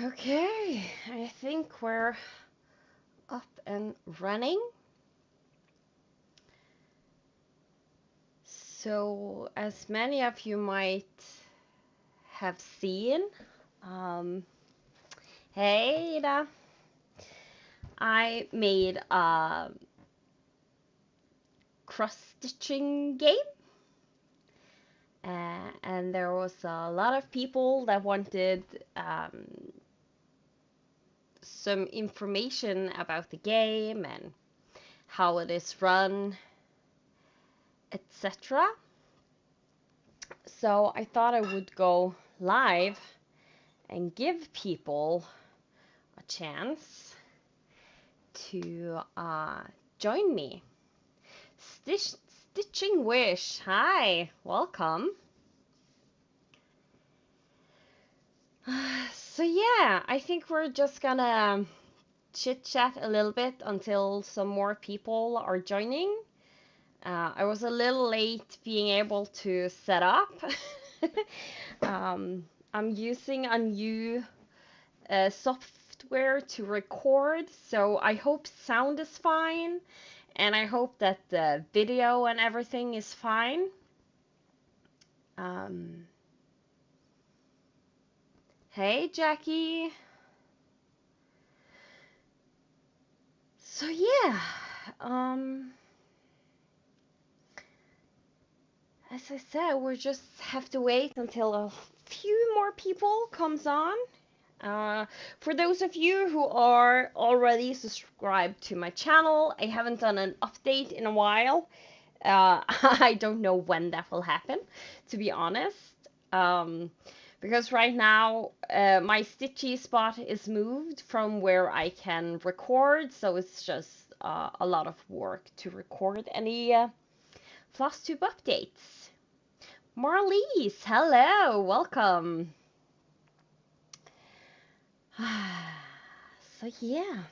Okay, I think we're up and running. So, as many of you might have seen, um, hey, Ida, I made a cross-stitching game, and there was a lot of people that wanted some information about the game and how it is run, etc. So I thought I would go live and give people a chance to join me. Stitching Wish, hi, welcome. So yeah, I think we're just gonna chit chat a little bit until some more people are joining. I was a little late being able to set up. I'm using a new software to record, so I hope sound is fine, and I hope that the video and everything is fine. Um, hey, Jackie. So yeah, um, as I said, we just have to wait until a few more people comes on. For those of you who are already subscribed to my channel, I haven't done an update in a while. I don't know when that will happen, to be honest. Um, because right now my stitchy spot is moved from where I can record, so it's just a lot of work to record any Flosstube updates. Marlies, hello, welcome. So yeah,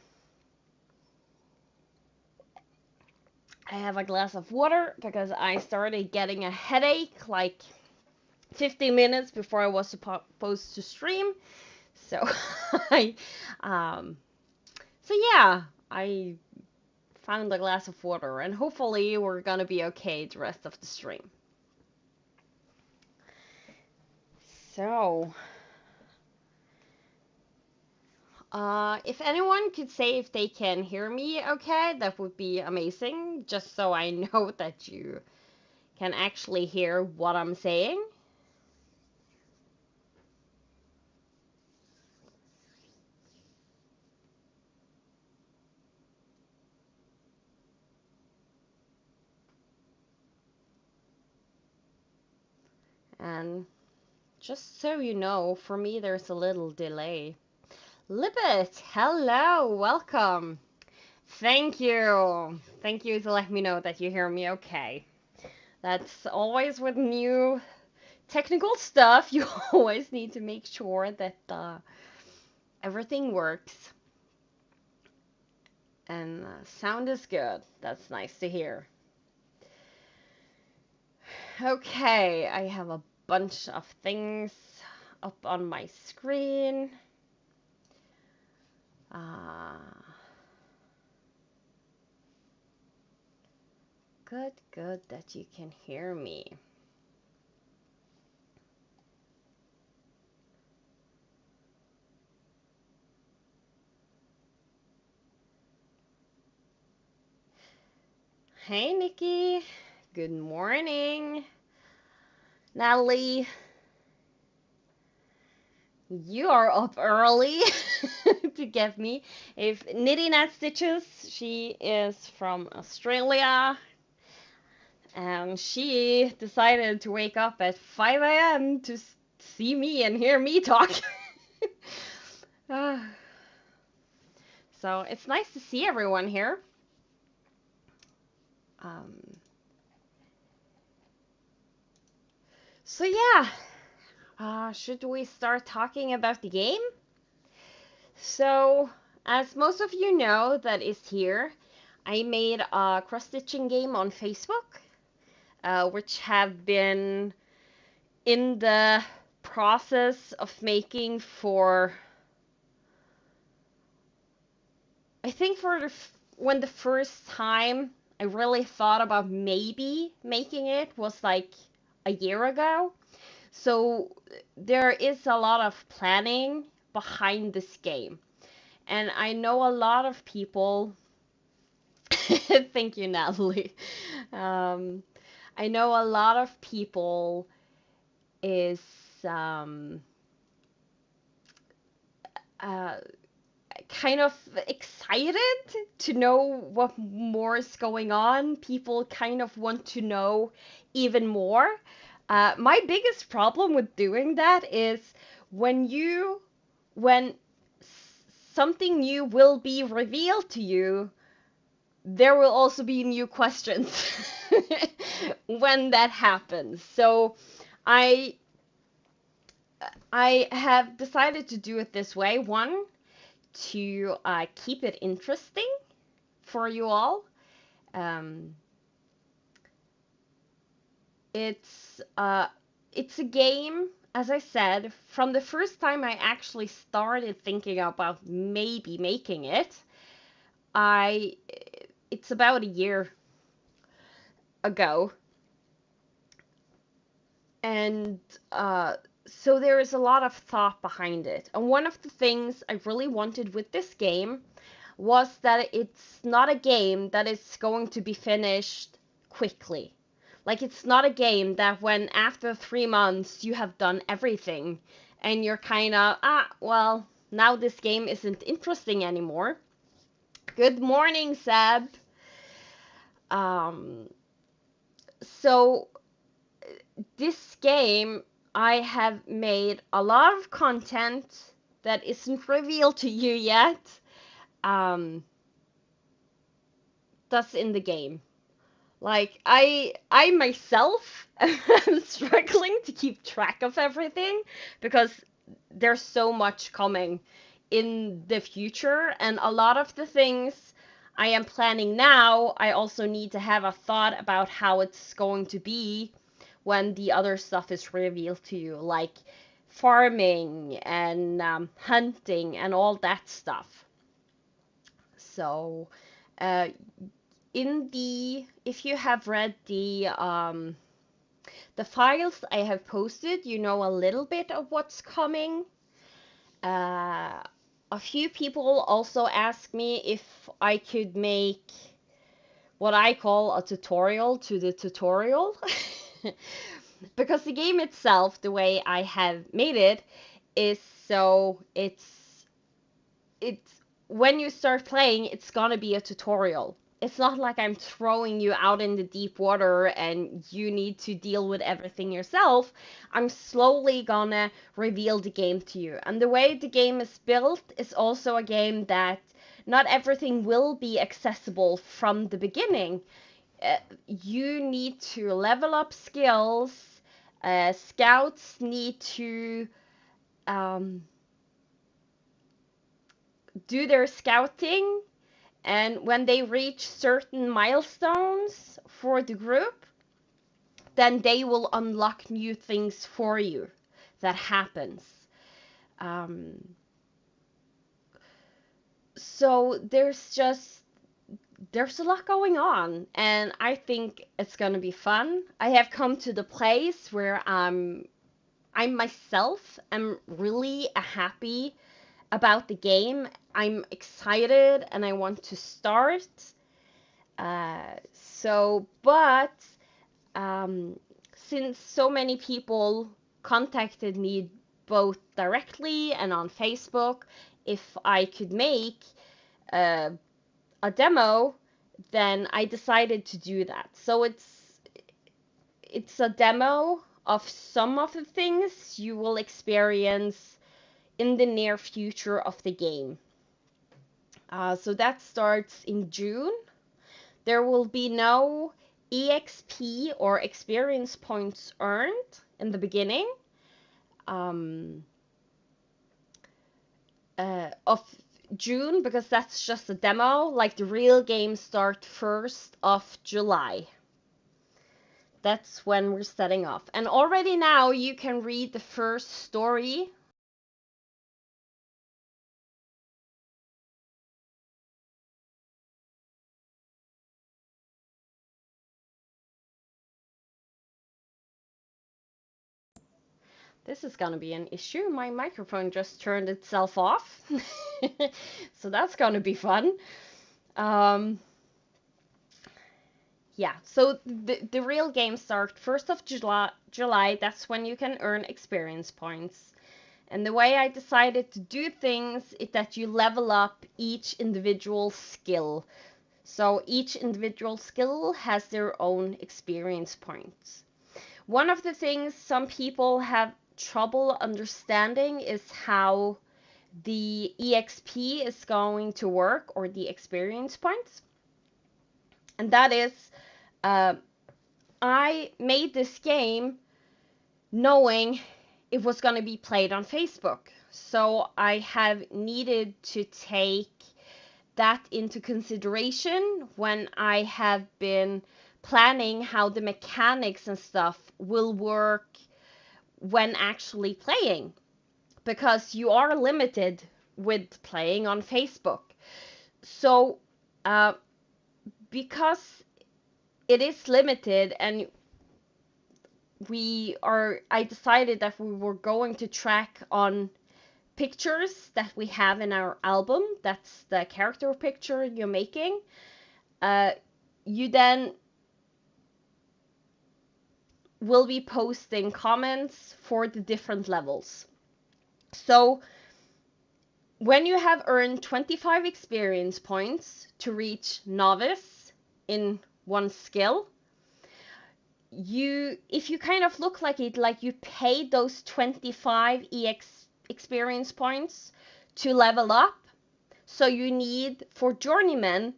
I have a glass of water because I started getting a headache like 50 minutes before I was supposed to stream. So I um so yeah, I found a glass of water and hopefully we're gonna be okay the rest of the stream. So if anyone could say if they can hear me okay, that would be amazing, just so I know that you can actually hear what I'm saying. And just so you know, for me there's a little delay. Libbet, hello, welcome. Thank you. Thank you to let me know that you hear me okay. That's always with new technical stuff. You always need to make sure that everything works and sound is good. That's nice to hear. Okay, I have a bunch of things up on my screen. Uh, good that you can hear me. Hey, Nikki. Good morning. Natalie, you are up early to get me. If Nitty Nat Stitches, she is from Australia, and she decided to wake up at 5 a.m. to see me and hear me talk. Ah, so it's nice to see everyone here. Um, so yeah, should we start talking about the game? So, as most of you know that is here, I made a cross-stitching game on Facebook, which have been in the process of making for I think when the first time I really thought about maybe making it was like a year ago. So there is a lot of planning behind this game. And I know a lot of people. Thank you, Natalie. Um, I know a lot of people is um, uh, kind of excited to know what more is going on. People kind of want to know even more. My biggest problem with doing that is when you when something new will be revealed to you, there will also be new questions when that happens. So I I have decided to do it this way. One, to keep it interesting for you all. Um, it's uh, it's a game, as I said, from the first time I actually started thinking about maybe making it. I it's about a year ago, and so there is a lot of thought behind it. And one of the things I really wanted with this game was that it's not a game that is going to be finished quickly. Like, it's not a game that when after 3 months you have done everything and you're kind of, well, now this game isn't interesting anymore. Good morning, Seb. Um, so this game, I have made a lot of content that isn't revealed to you yet. Um, that's in the game. Like I myself am struggling to keep track of everything because there's so much coming in the future, and a lot of the things I am planning now, I also need to have a thought about how it's going to be when the other stuff is revealed to you, like farming and hunting and all that stuff. So, uh, if you have read the files I have posted, you know a little bit of what's coming. Uh, a few people also asked me if I could make what I call a tutorial to the tutorial. Because the game itself, the way I have made it, is so it's when you start playing, it's gonna be a tutorial. It's not like I'm throwing you out in the deep water and you need to deal with everything yourself. I'm slowly gonna reveal the game to you. And the way the game is built is also a game that not everything will be accessible from the beginning. You need to level up skills. Scouts need to um, do their scouting, and when they reach certain milestones for the group, then they will unlock new things for you. That happens. Um, so there's a lot going on, and I think it's gonna be fun. I have come to the place where I myself am really happy about the game. I'm excited and I want to start. But um, since so many people contacted me both directly and on Facebook if I could make uh, a demo, then I decided to do that. So it's a demo of some of the things you will experience in the near future of the game. So that starts in June. There will be no EXP or experience points earned in the beginning of June, because that's just a demo. Like, the real game starts 1st of July. That's when we're setting off. And already now you can read the first story. This is gonna be an issue. My microphone just turned itself off. So that's gonna be fun. Um, yeah, so the real game starts 1st of July. That's when you can earn experience points. And the way I decided to do things is that you level up each individual skill. So each individual skill has their own experience points. One of the things some people have trouble understanding is how the EXP is going to work, or the experience points. And that is, I made this game knowing it was going to be played on Facebook. So I have needed to take that into consideration when I have been planning how the mechanics and stuff will work when actually playing, because you are limited with playing on Facebook. So because it is limited, and I decided that we were going to track on pictures that we have in our album. That's the character picture you're making. You then will be posting comments for the different levels. So when you have earned 25 experience points to reach novice in one skill, if you kind of look like it, like you paid those 25 experience points to level up. So you need, for journeyman,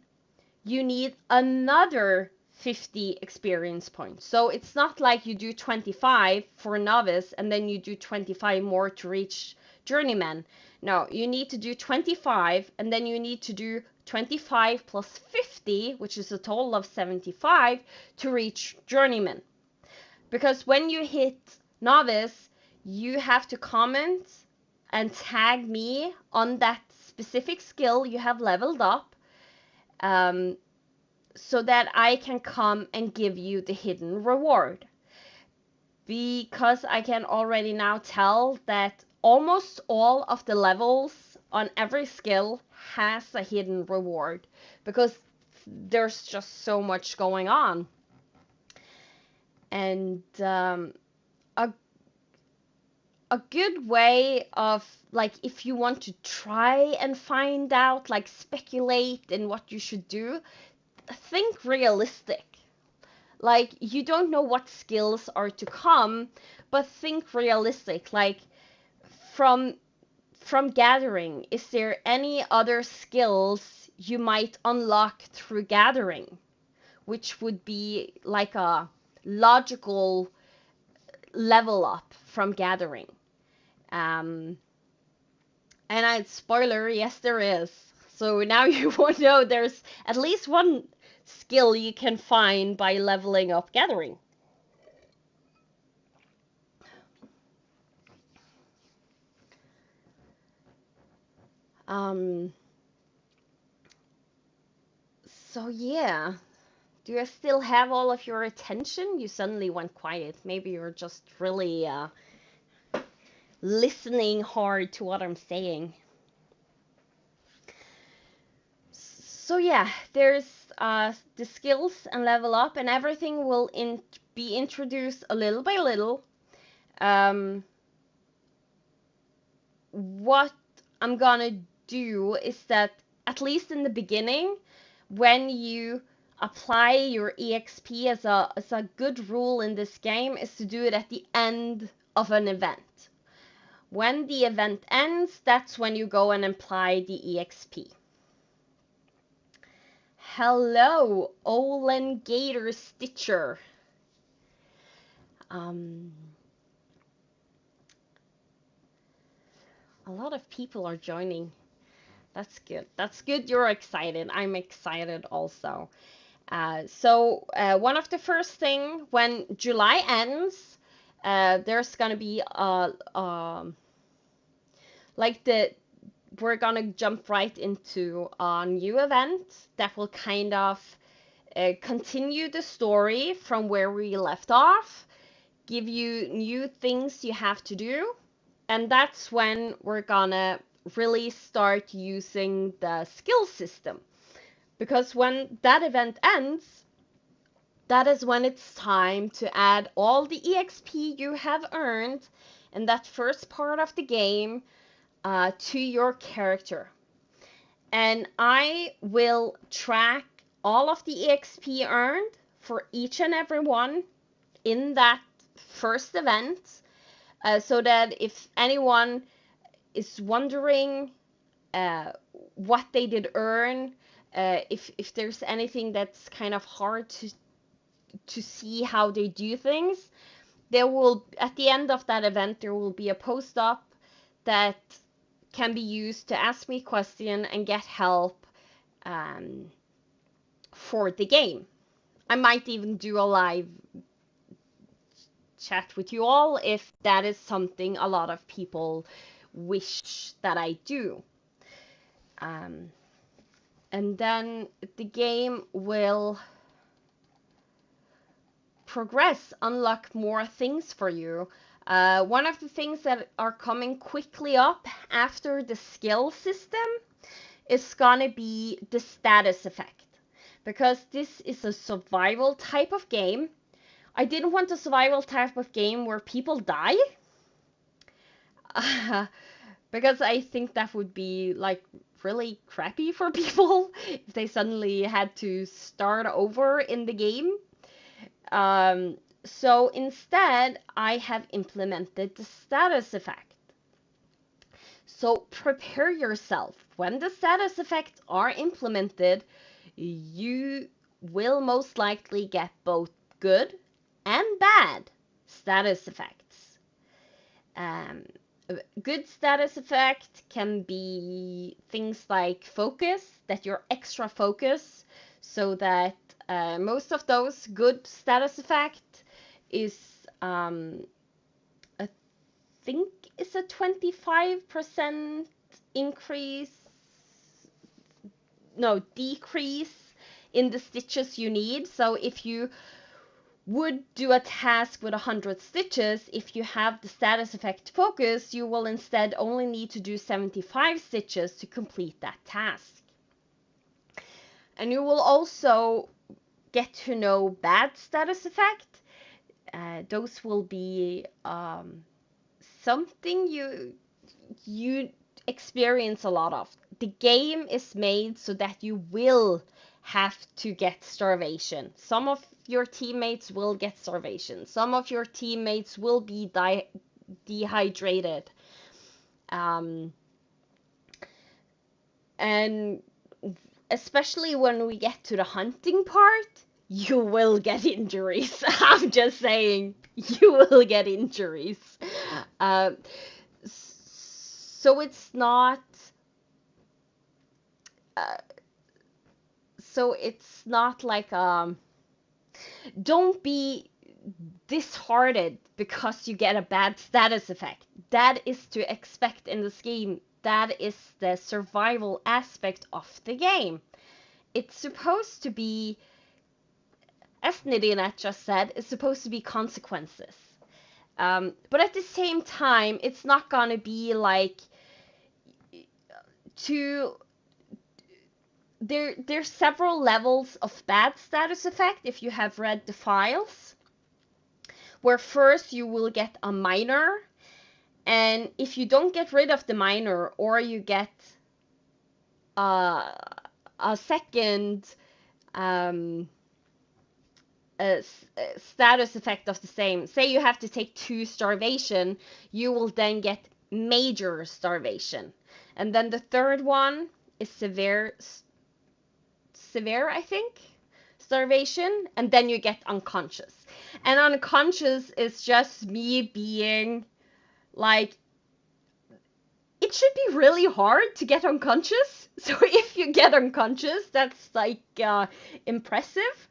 you need another 50 experience points. So it's not like you do 25 for a novice and then you do 25 more to reach journeyman. No, you need to do 25, and then you need to do 25 plus 50, which is a total of 75, to reach journeyman. Because when you hit novice, you have to comment and tag me on that specific skill you have leveled up, so that I can come and give you the hidden reward. Because I can already now tell that almost all of the levels on every skill has a hidden reward, because there's just so much going on. And a good way of, like, if you want to try and find out, like, speculate in what you should do, think realistic. Like, you don't know what skills are to come, but think realistic. Like, from gathering, is there any other skills you might unlock through gathering, which would be like a logical level up from gathering? And spoiler, yes, there is. So now you won't know there's at least one skill you can find by leveling up gathering. So yeah, do I still have all of your attention? You suddenly went quiet. Maybe you're just really listening hard to what I'm saying. So yeah, there's the skills and level up, and everything will be introduced a little by little. What I'm gonna do is that, at least in the beginning, when you apply your EXP, as a good rule in this game, is to do it at the end of an event. When the event ends, that's when you go and apply the EXP. Hello, Olen Gator Stitcher. A lot of people are joining. That's good. That's good you're excited. I'm excited also. So one of the first thing, when July ends, there's gonna be we're gonna jump right into a new event that will kind of continue the story from where we left off. give you new things you have to do. And that's when we're gonna really start using the skill system. Because when that event ends, that is when it's time to add all the EXP you have earned in that first part of the game to your character. And I will track all of the EXP earned for each and every one in that first event, so that if anyone is wondering what they did earn, if there's anything that's kind of hard to see how they do things, there will, at the end of that event, there will be a post up that can be used to ask me a question and get help for the game. I might even do a live chat with you all if that is something a lot of people wish that I do. And then the game will progress, unlock more things for you. One of the things that are coming quickly up after the skill system is gonna be the status effect. Because this is a survival type of game. I didn't want a survival type of game where people die. Because I think that would be like really crappy for people if they suddenly had to start over in the game. So instead, I have implemented the status effect. So prepare yourself. When the status effects are implemented, you will most likely get both good and bad status effects. Good status effect can be things like focus, that you're extra focus, so that most of those good status effect is, I think, is a 25% increase, no, decrease in the stitches you need. So if you would do a task with 100 stitches, if you have the status effect focus, you will instead only need to do 75 stitches to complete that task. And you will also get to know bad status effect. Those will be something you experience a lot of. The game is made so that you will have to get starvation. Some of your teammates will get starvation. Some of your teammates will be dehydrated. And especially when we get to the hunting part, you will get injuries. I'm just saying, you will get injuries. So it's not. So it's not like don't be disheartened because you get a bad status effect. That is to expect in this game. That is the survival aspect of the game. It's supposed to be, as Nidina just said, it's supposed to be consequences. But at the same time, it's not gonna be like there's several levels of bad status effect if you have read the files, where first you will get a minor, and if you don't get rid of the minor, or you get a second status effect of the same, say you have to take 2 starvation, you will then get major starvation. And then the third one is severe, I think, starvation, and then you get unconscious. And unconscious is just me being like, it should be really hard to get unconscious. So if you get unconscious, that's like impressive.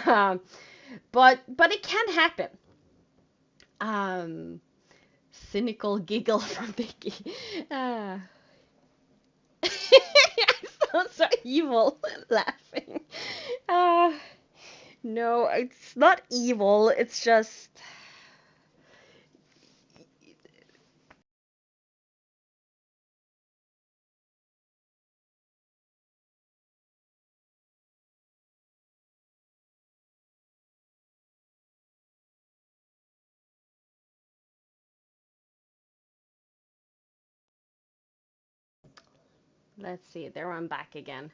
But it can happen. Cynical giggle from Vicky. I sound so evil laughing. No, it's not evil. It's just Let's see, there I'm back again.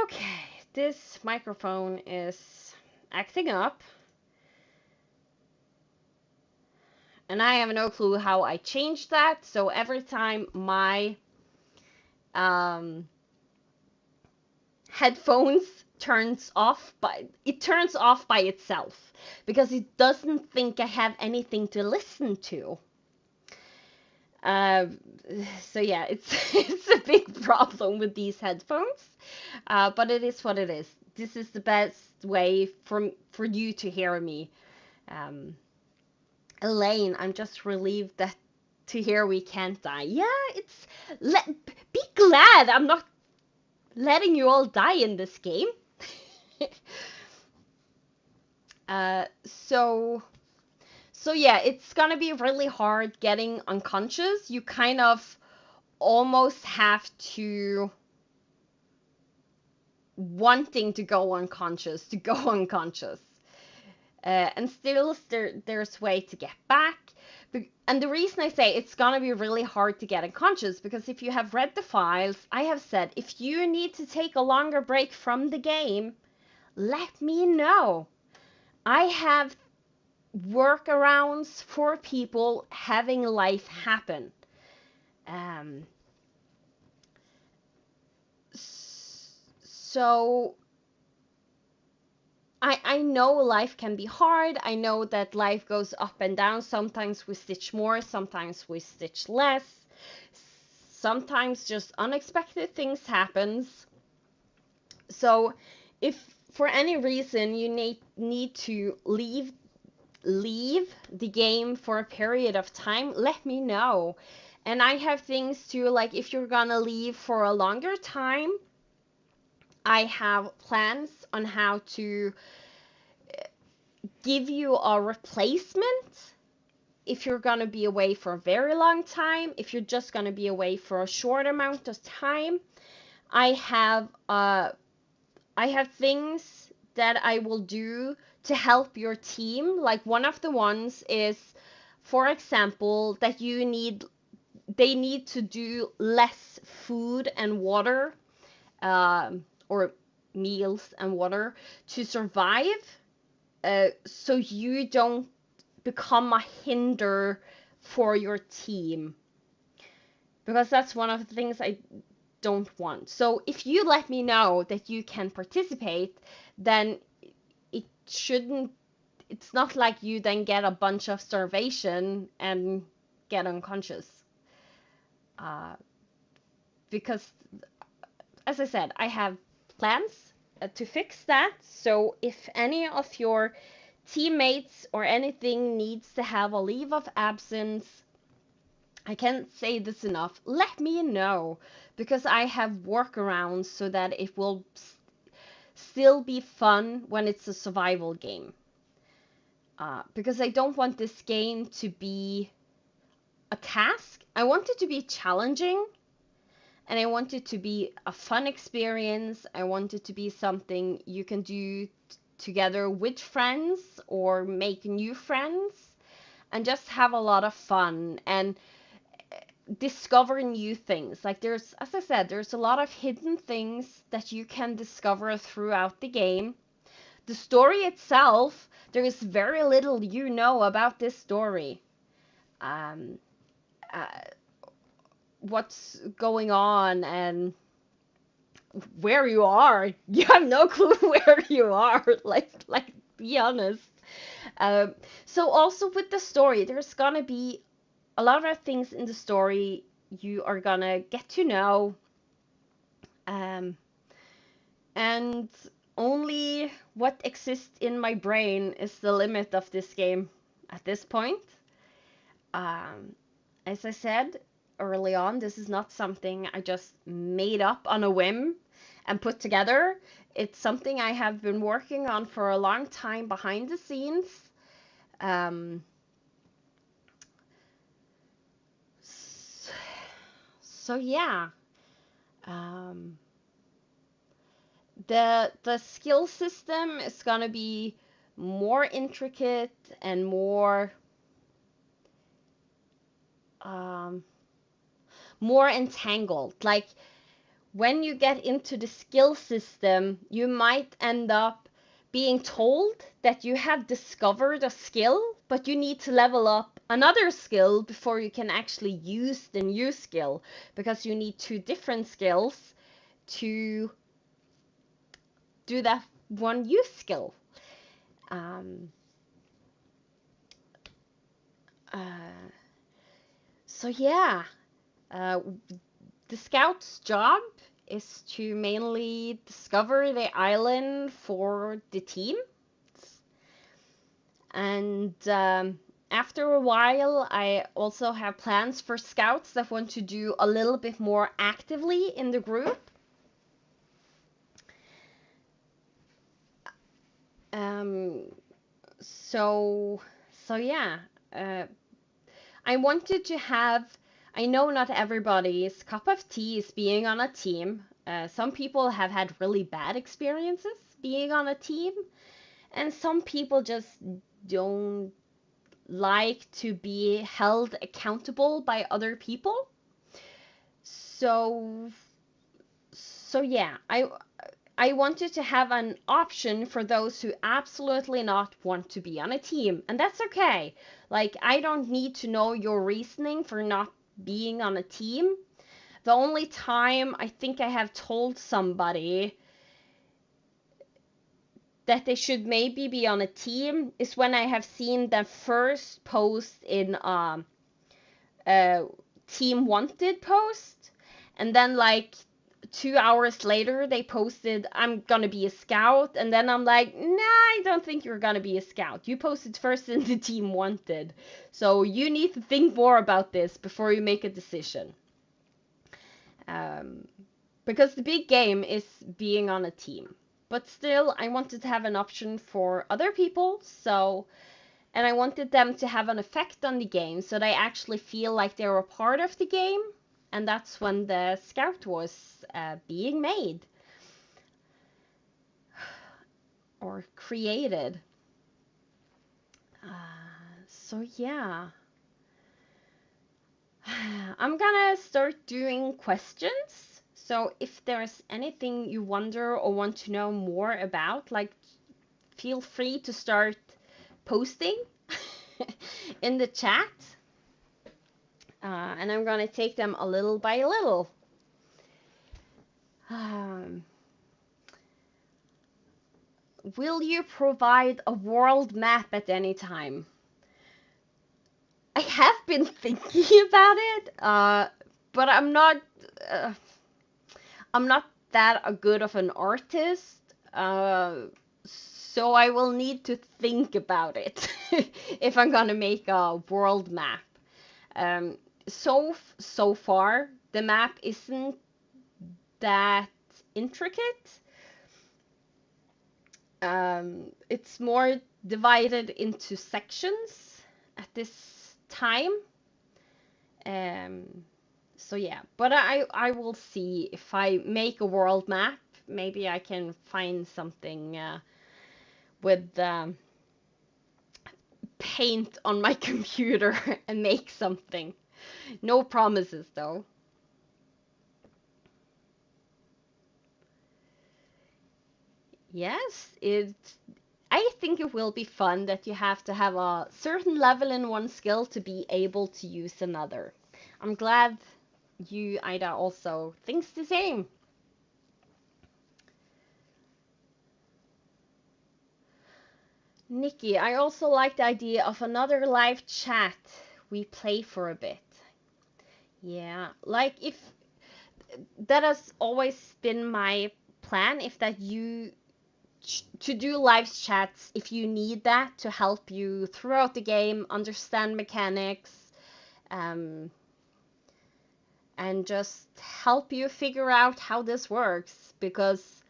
Okay, this microphone is acting up, and I have no clue how I changed that. So every time my um, headphones turns off by itself because it doesn't think I have anything to listen to. Uh, so yeah, it's it's a big problem with these headphones, but it is what it is. This is the best way for you to hear me. Um, Elaine, I'm just relieved that to hear we can't die. Yeah, be glad I'm not letting you all die in this game. uh, so so yeah, it's gonna be really hard getting unconscious. You kind of almost have to wanting to go unconscious to go unconscious. And still there's way to get back. And the reason I say it's gonna be really hard to get unconscious, because if you have read the files, I have said if you need to take a longer break from the game, let me know. I have workarounds for people having life happen. Um, so I know life can be hard. I know that life goes up and down. Sometimes we stitch more, sometimes we stitch less. Sometimes just unexpected things happens. So if for any reason you need to leave the game for a period of time, let me know. And I have things to, like, if you're gonna leave for a longer time, I have plans on how to give you a replacement if you're going to be away for a very long time. If you're just going to be away for a short amount of time, I have things that I will do to help your team. Like, one of the ones is, for example, that they need to do less food and water, or meals and water to survive, so you don't become a hinder for your team, because that's one of the things I don't want. So if you let me know that you can participate, then it shouldn't it's not like you then get a bunch of starvation and get unconscious, uh, because, as I said, I have plans to fix that. So if any of your teammates or anything needs to have a leave of absence, I can't say this enough, let me know, because I have workarounds so that it will still be fun when it's a survival game. Because I don't want this game to be a task. I want it to be challenging, and I want it to be a fun experience. I want it to be something you can do together with friends or make new friends and just have a lot of fun and discover new things. Like, there's, as I said, there's a lot of hidden things that you can discover throughout the game. The story itself, there is very little you know about this story. Um, uh, what's going on and where you are. You have no clue where you are. Like, be honest. Um, so also with the story, there's gonna be a lot of things in the story you are gonna get to know. Um, and only what exists in my brain is the limit of this game at this point. Um, as I said early on, this is not something I just made up on a whim and put together. It's something I have been working on for a long time behind the scenes. Um, so yeah, um, the skill system is gonna be more intricate and um, more entangled. Like, when you get into the skill system, you might end up being told that you have discovered a skill, but you need to level up another skill before you can actually use the new skill, because you need two different skills to do that one use skill. Um, uh, so yeah, uh, the scout's job is to mainly discover the island for the team. And after a while, I also have plans for scouts that want to do a little bit more actively in the group. Um, so, so yeah, uh, I wanted to have. I know not everybody's cup of tea is being on a team. Some people have had really bad experiences being on a team, and some people just don't like to be held accountable by other people. So yeah, I wanted to have an option for those who absolutely not want to be on a team, and that's okay. Like, I don't need to know your reasoning for not being on a team. The only time I think I have told somebody that they should maybe be on a team is when I have seen them first post in a team wanted post, and then like 2 hours later they posted I'm gonna be a scout, and then I'm like, nah, I don't think you're gonna be a scout. You posted first in the team wanted, so you need to think more about this before you make a decision. um, because the big game is being on a team, but still I wanted to have an option for other people, so, and I wanted them to have an effect on the game so they actually feel like they're a part of the game. And that's when the scout was being made or created. So yeah, I'm gonna start doing questions. So if there's anything you wonder or want to know more about, like, feel free to start posting in the chat. And I'm gonna take them a little by little. Will you provide a world map at any time? I have been thinking about it, but uh, I'm not that good of an artist, so I will need to think about it if I'm gonna make a world map. Um, so far, the map isn't that intricate. It's more divided into sections at this time. Um, so yeah, but I will see if I make a world map. Maybe I can find something with paint on my computer and make something. No promises though. Yes, I think it will be fun that you have to have a certain level in one skill to be able to use another. I'm glad you, Ida, also thinks the same. Nikki, I also like the idea of another live chat. We play for a bit. Yeah, like if that has always been my plan, if that you to do live chats if you need that to help you throughout the game, understand mechanics, um, and just help you figure out how this works, because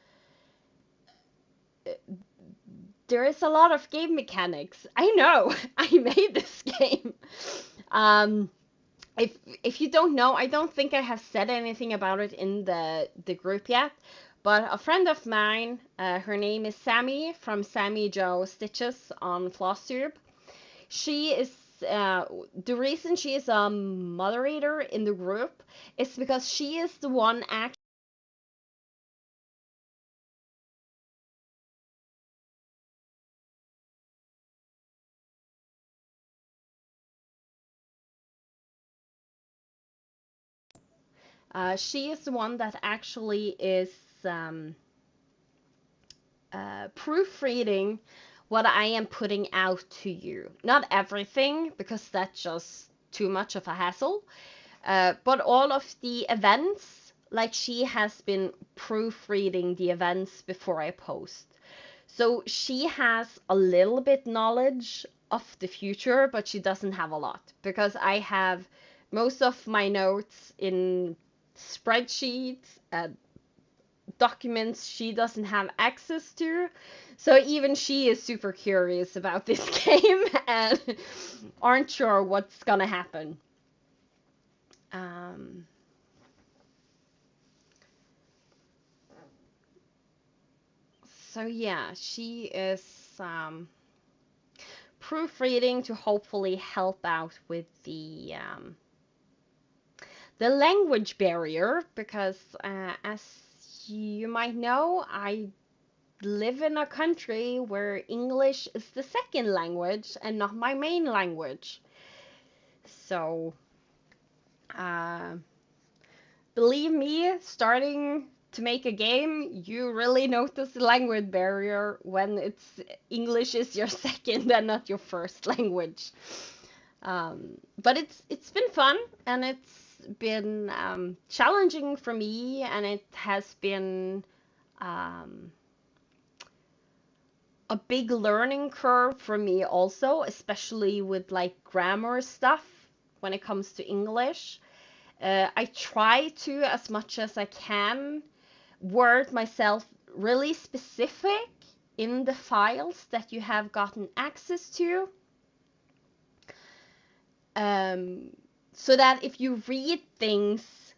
there is a lot of game mechanics. I know, I made this game. Um, if you don't know, I don't think I have said anything about it in the group yet, but a friend of mine, her name is Sammy from Sammy Joe Stitches on Flosstube. She is the reason she is a moderator in the group is because she is the one actually She is the one that actually is proofreading what I am putting out to you. Not everything, because that's just too much of a hassle, but all of the events, like she has been proofreading the events before I post. So she has a little bit knowledge of the future, but she doesn't have a lot, because I have most of my notes in spreadsheets and documents she doesn't have access to. So even she is super curious about this game and aren't sure what's gonna happen. Um, so yeah, she is proofreading to hopefully help out with the language barrier, because as you might know, I live in a country where English is the second language and not my main language. So, uh, believe me, starting to make a game, you really notice the language barrier when English is your second and not your first language. But it's been fun, and it's been challenging for me, and it has been um, a big learning curve for me also, especially with like grammar stuff when it comes to English. I try to, as much as I can, word myself really specific in the files that you have gotten access to. So that if you read things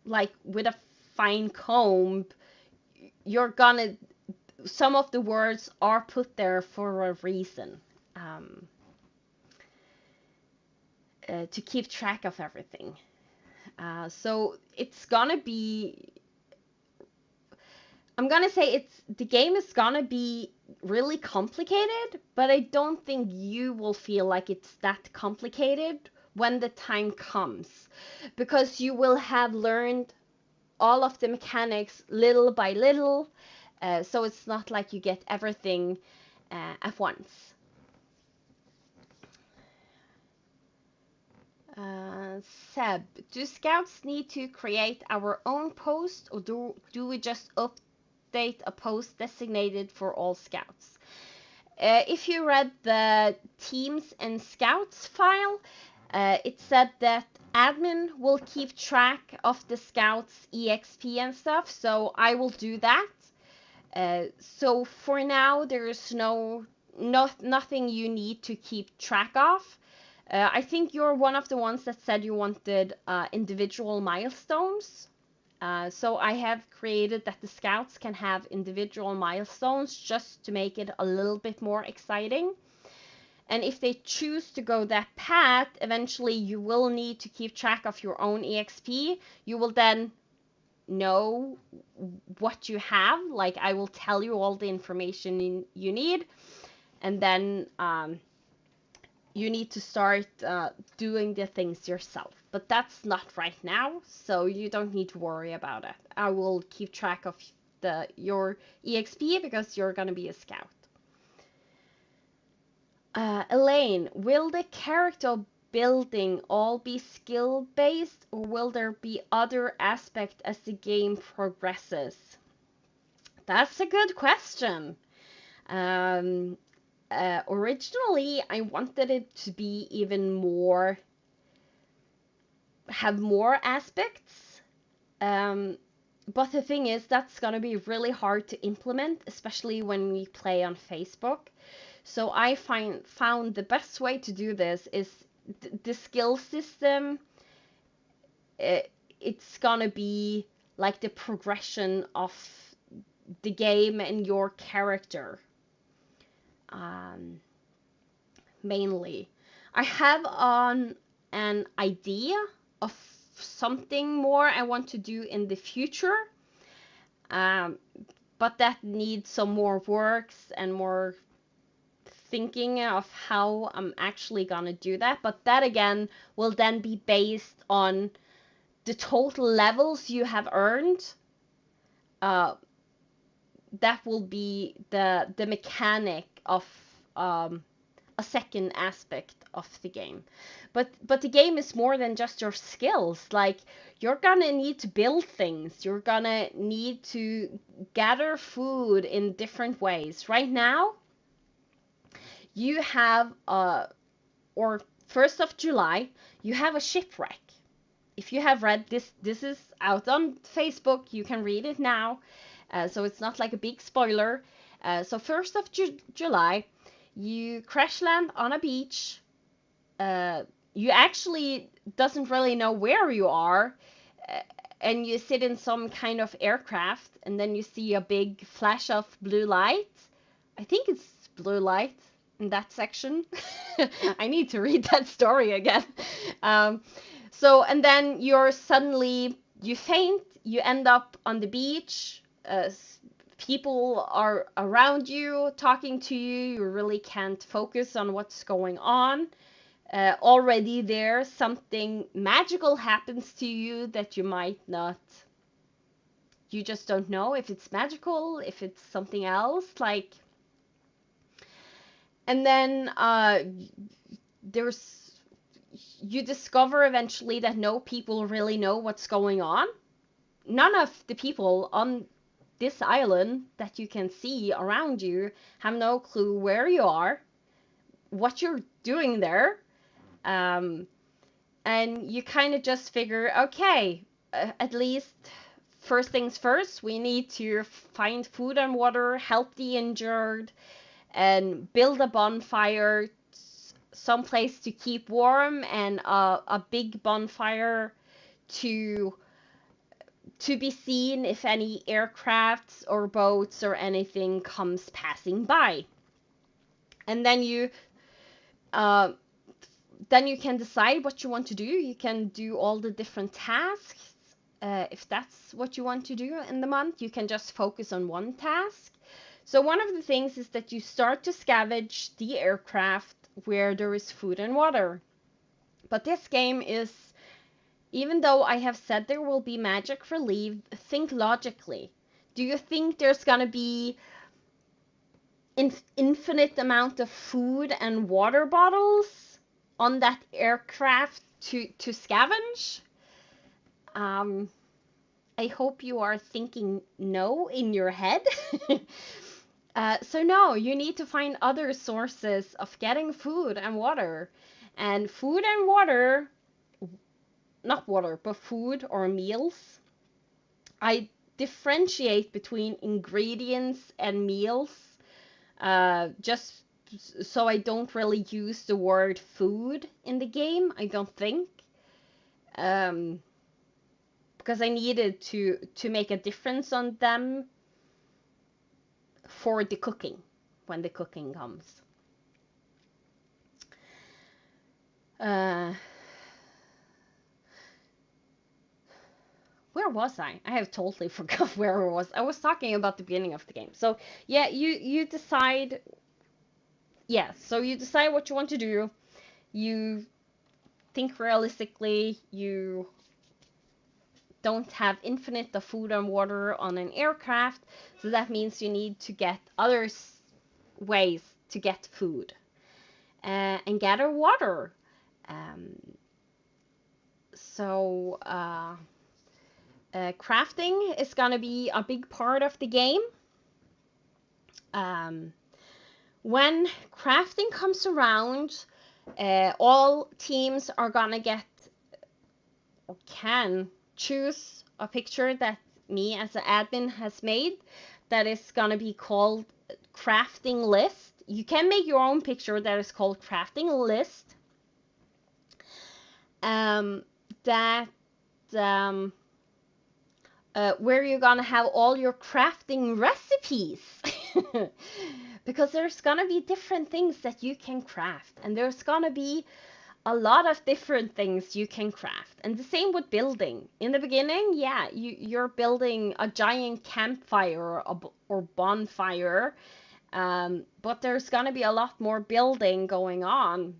like with a fine comb, you're gonna, some of the words are put there for a reason, to keep track of everything. So it's gonna be, I'm gonna say the game is gonna be really complicated, but I don't think you will feel like it's that complicated when the time comes, because you will have learned all of the mechanics little by little, so it's not like you get everything at once. Seb, do scouts need to create our own post, or do we just update a post designated for all scouts? If you read the teams and scouts file, it said that admin will keep track of the scouts EXP and stuff, so I will do that. So for now, there's nothing you need to keep track of. I think you're one of the ones that said you wanted individual milestones. So I have created that the scouts can have individual milestones just to make it a little bit more exciting. And if they choose to go that path, eventually you will need to keep track of your own EXP. You will then know what you have. Like, I will tell you all the information you need, and then you need to start doing the things yourself. But that's not right now, so you don't need to worry about it. I will keep track of your EXP because you're gonna be a scout. Elaine, will the character building all be skill based, or will there be other aspects as the game progresses? That's a good question. Um, Originally, I wanted it to be even more, have more aspects. But the thing is, that's gonna be really hard to implement, especially when we play on Facebook. So I found the best way to do this is the skill system. It's gonna be like the progression of the game and your character. Mainly, I have an idea of something more I want to do in the future, but that needs some more works and more thinking of how I'm actually gonna do that. But that again will then be based on the total levels you have earned, uh, that will be the mechanic of a second aspect of the game. But the game is more than just your skills. Like, you're gonna need to build things. You're gonna need to gather food in different ways. Right now, you have or 1st of July, you have a shipwreck. If you have read this is out on Facebook. You can read it now, so it's not like a big spoiler. So 1st of July, you crash land on a beach. You actually doesn't really know where you are, uh, and you sit in some kind of aircraft, and then you see a big flash of blue light. I think it's blue light in that section. I need to read that story again. Um, and then you faint, you end up on the beach. People are around you, talking to you. You really can't focus on what's going on. Already there, something magical happens to you that you might not. You just don't know if it's magical, if it's something else. Like, and then there's you discover eventually that no people really know what's going on. None of the people on this island that you can see around you have no clue where you are, what you're doing there. And you kind of just figure, okay, at least first things first, we need to find food and water, help the injured, and build a bonfire, someplace to keep warm, and a big bonfire to be seen if any aircrafts or boats or anything comes passing by. And uh, then you can decide what you want to do. You can do all the different tasks. If that's what you want to do in the month, you can just focus on one task. So one of the things is that you start to scavenge the aircraft where there is food and water. But this game is, even though I have said there will be magic relief, think logically. Do you think there's gonna be infinite amount of food and water bottles on that aircraft to scavenge? I hope you are thinking no in your head. So no, you need to find other sources of getting food and water. And food and water, not water, but food or meals. I differentiate between ingredients and meals, just so I don't really use the word food in the game, I don't think. Because I needed to make a difference on them for the cooking, when the cooking comes. Where was I? I have totally forgot where I was. I was talking about the beginning of the game. So yeah, you decide. Yeah, so you decide what you want to do. You think realistically. You don't have infinite of food and water on an aircraft, so that means you need to get other ways to get food and gather water. Crafting is gonna be a big part of the game. When crafting comes around, all teams are gonna get or can choose a picture that me as an admin has made that is gonna be called crafting list. You can make your own picture that is called crafting list. Where you're gonna have all your crafting recipes. Because there's gonna be different things that you can craft, and there's gonna be a lot of different things you can craft. And the same with building. In the beginning, yeah, you're building a giant campfire or bonfire, but there's gonna be a lot more building going on,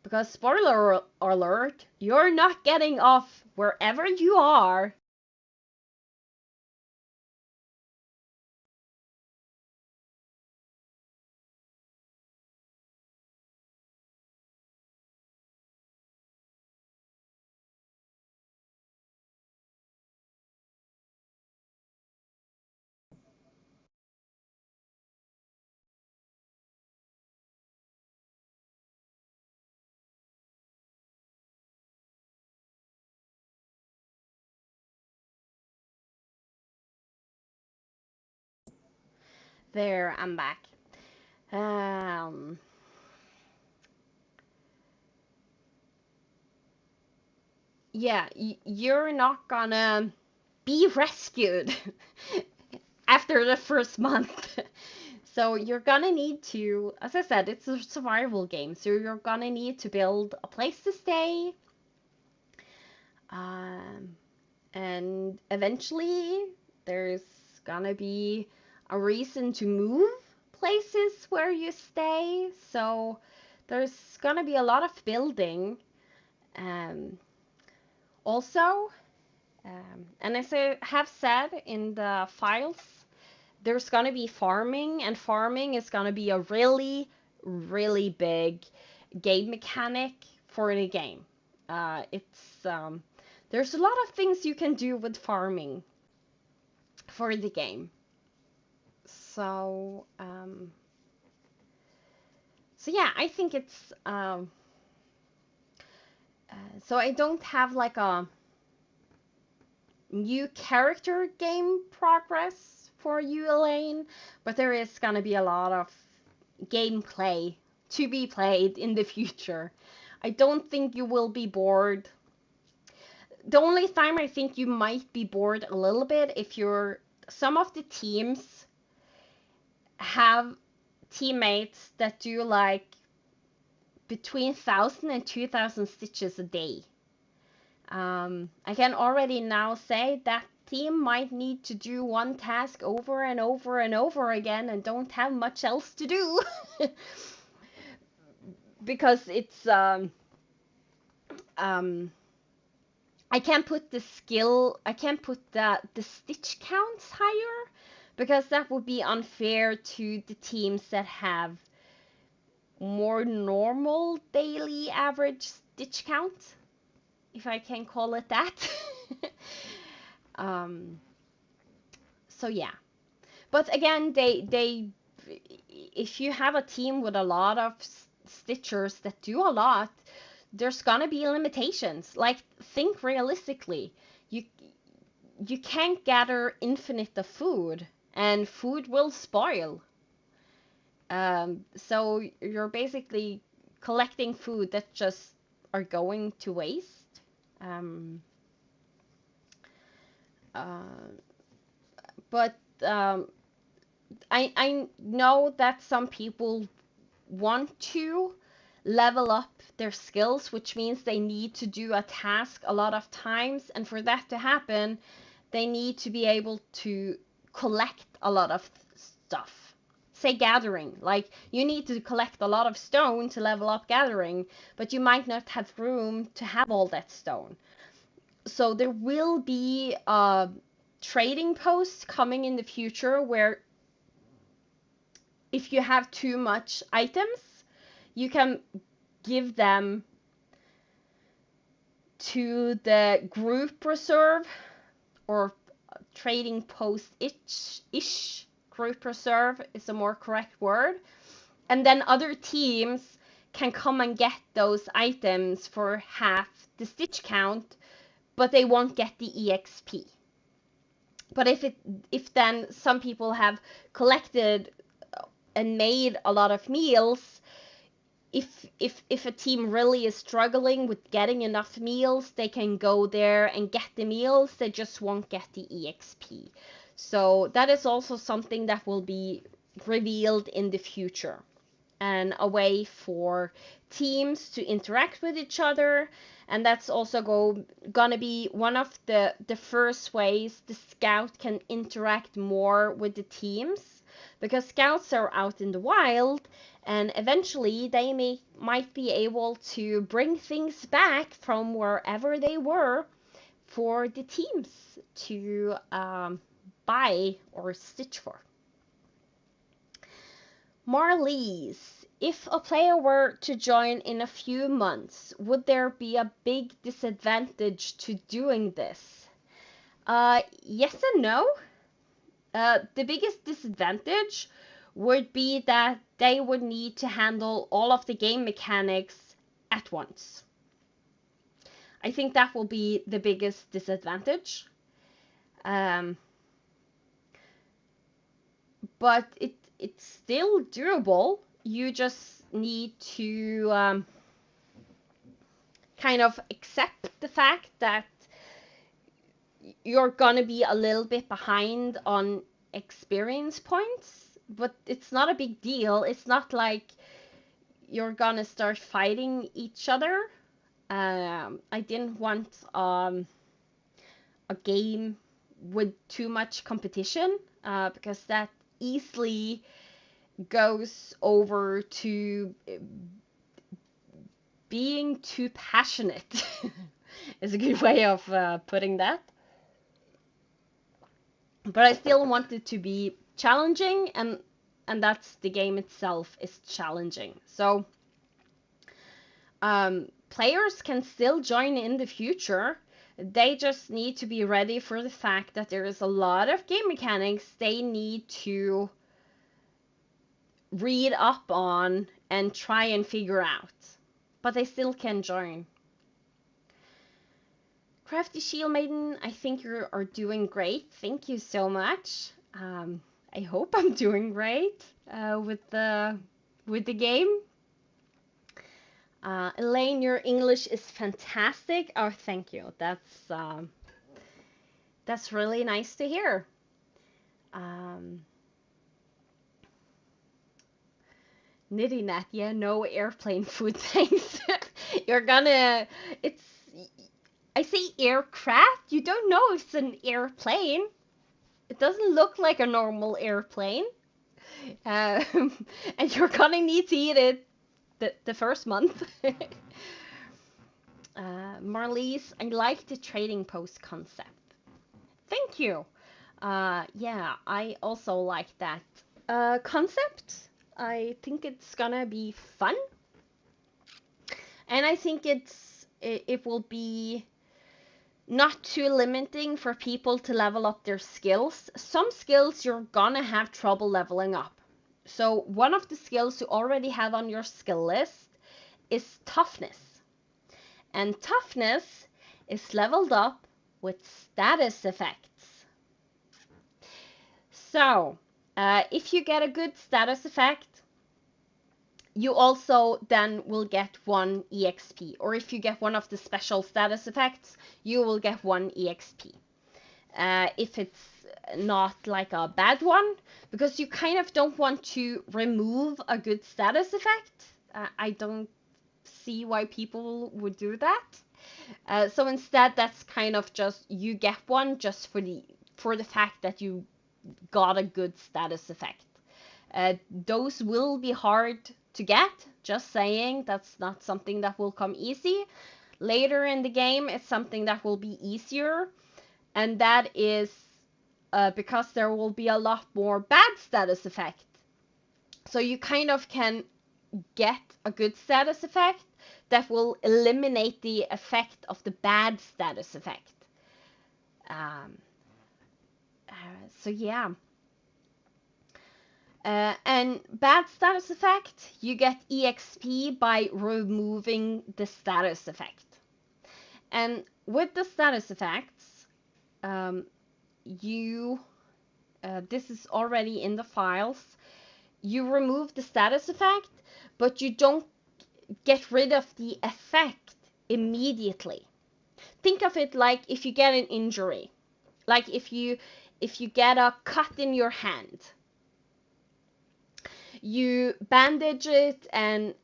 Because spoiler alert, you're not getting off wherever you are. There, I'm back. Um, yeah, you're not gonna be rescued after the first month. So you're gonna need to, as I said, it's a survival game. So you're gonna need to build a place to stay, um, and eventually there's gonna be a reason to move places where you stay. So there's gonna be a lot of building. Um, Also, and as I have said in the files, there's gonna be farming, and farming is gonna be a really, really big game mechanic for the game. It's there's a lot of things you can do with farming for the game. So so yeah, I think it's so I don't have like a new character game progress for you, Elaine, but there is gonna be a lot of gameplay to be played in the future. I don't think you will be bored. The only time I think you might be bored a little bit if you're some of the teams have teammates that do like between 1,000 and 2,000 stitches a day. I can already now say that team might need to do one task over and over and over again and don't have much else to do. Because it's um I can't put the stitch counts higher because that would be unfair to the teams that have more normal daily average stitch count, if I can call it that. um so yeah. But again, they if you have a team with a lot of stitchers that do a lot, there's gonna be limitations. Like, think realistically. You you can't gather infinite of food, and food will spoil. So you're basically collecting food that just are going to waste. Um, uh, but I know that some people want to level up their skills, which means they need to do a task a lot of times. And for that to happen, they need to be able to collect a lot of stuff. Say gathering, like you need to collect a lot of stone to level up gathering, but you might not have room to have all that stone. So there will be a trading post coming in the future where if you have too much items, you can give them to the group reserve or trading post ish group reserve is a more correct word. And then other teams can come and get those items for half the stitch count, but they won't get the EXP. But if then some people have collected and made a lot of meals, if a team really is struggling with getting enough meals, they can go there and get the meals. They just won't get the EXP. So that is also something that will be revealed in the future, and a way for teams to interact with each other. And that's also gonna be one of the first ways the scout can interact more with the teams, because scouts are out in the wild, and eventually they might be able to bring things back from wherever they were for the teams to buy or stitch for. Marlies, if a player were to join in a few months, would there be a big disadvantage to doing this? Yes and no. The biggest disadvantage would be that they would need to handle all of the game mechanics at once. I think that will be the biggest disadvantage. But it's still doable. You just need to kind of accept the fact that you're gonna be a little bit behind on experience points, but it's not a big deal. It's not like you're gonna start fighting each other. I didn't want a game with too much competition, because that easily goes over to being too passionate is a good way of putting that. But I still want it to be challenging, and that's the game itself is challenging. So players can still join in the future. They just need to be ready for the fact that there is a lot of game mechanics they need to read up on and try and figure out. But they still can join. Crafty Shield Maiden, I think you are doing great. Thank you so much. I hope I'm doing great with the game. Elaine, your English is fantastic. Oh, thank you. That's really nice to hear. Nitty Nat, yeah, no airplane food, thanks. You're gonna, I say aircraft, you don't know if it's an airplane. It doesn't look like a normal airplane. And you're gonna need to eat it the first month. Marlies, I like the trading post concept. Thank you. Yeah, I also like that concept. I think it's gonna be fun. And I think it will be not too limiting for people to level up their skills. Some skills you're gonna have trouble leveling up. So one of the skills you already have on your skill list is toughness. And toughness is leveled up with status effects. So if you get a good status effect, you also then will get 1 EXP. Or if you get one of the special status effects, you will get 1 EXP. If it's not like a bad one, because you kind of don't want to remove a good status effect. I don't see why people would do that. So instead, that's kind of just, you get one just for the fact that you got a good status effect. Those will be hard to get, just saying. That's not something that will come easy. Later in the game, it's something that will be easier, and that is because there will be a lot more bad status effect. So you kind of can get a good status effect that will eliminate the effect of the bad status effect. So yeah. And bad status effect, you get EXP by removing the status effect. And with the status effects, this is already in the files, you remove the status effect, but you don't get rid of the effect immediately. Think of it like if you get an injury, like if you get a cut in your hand. You bandage it and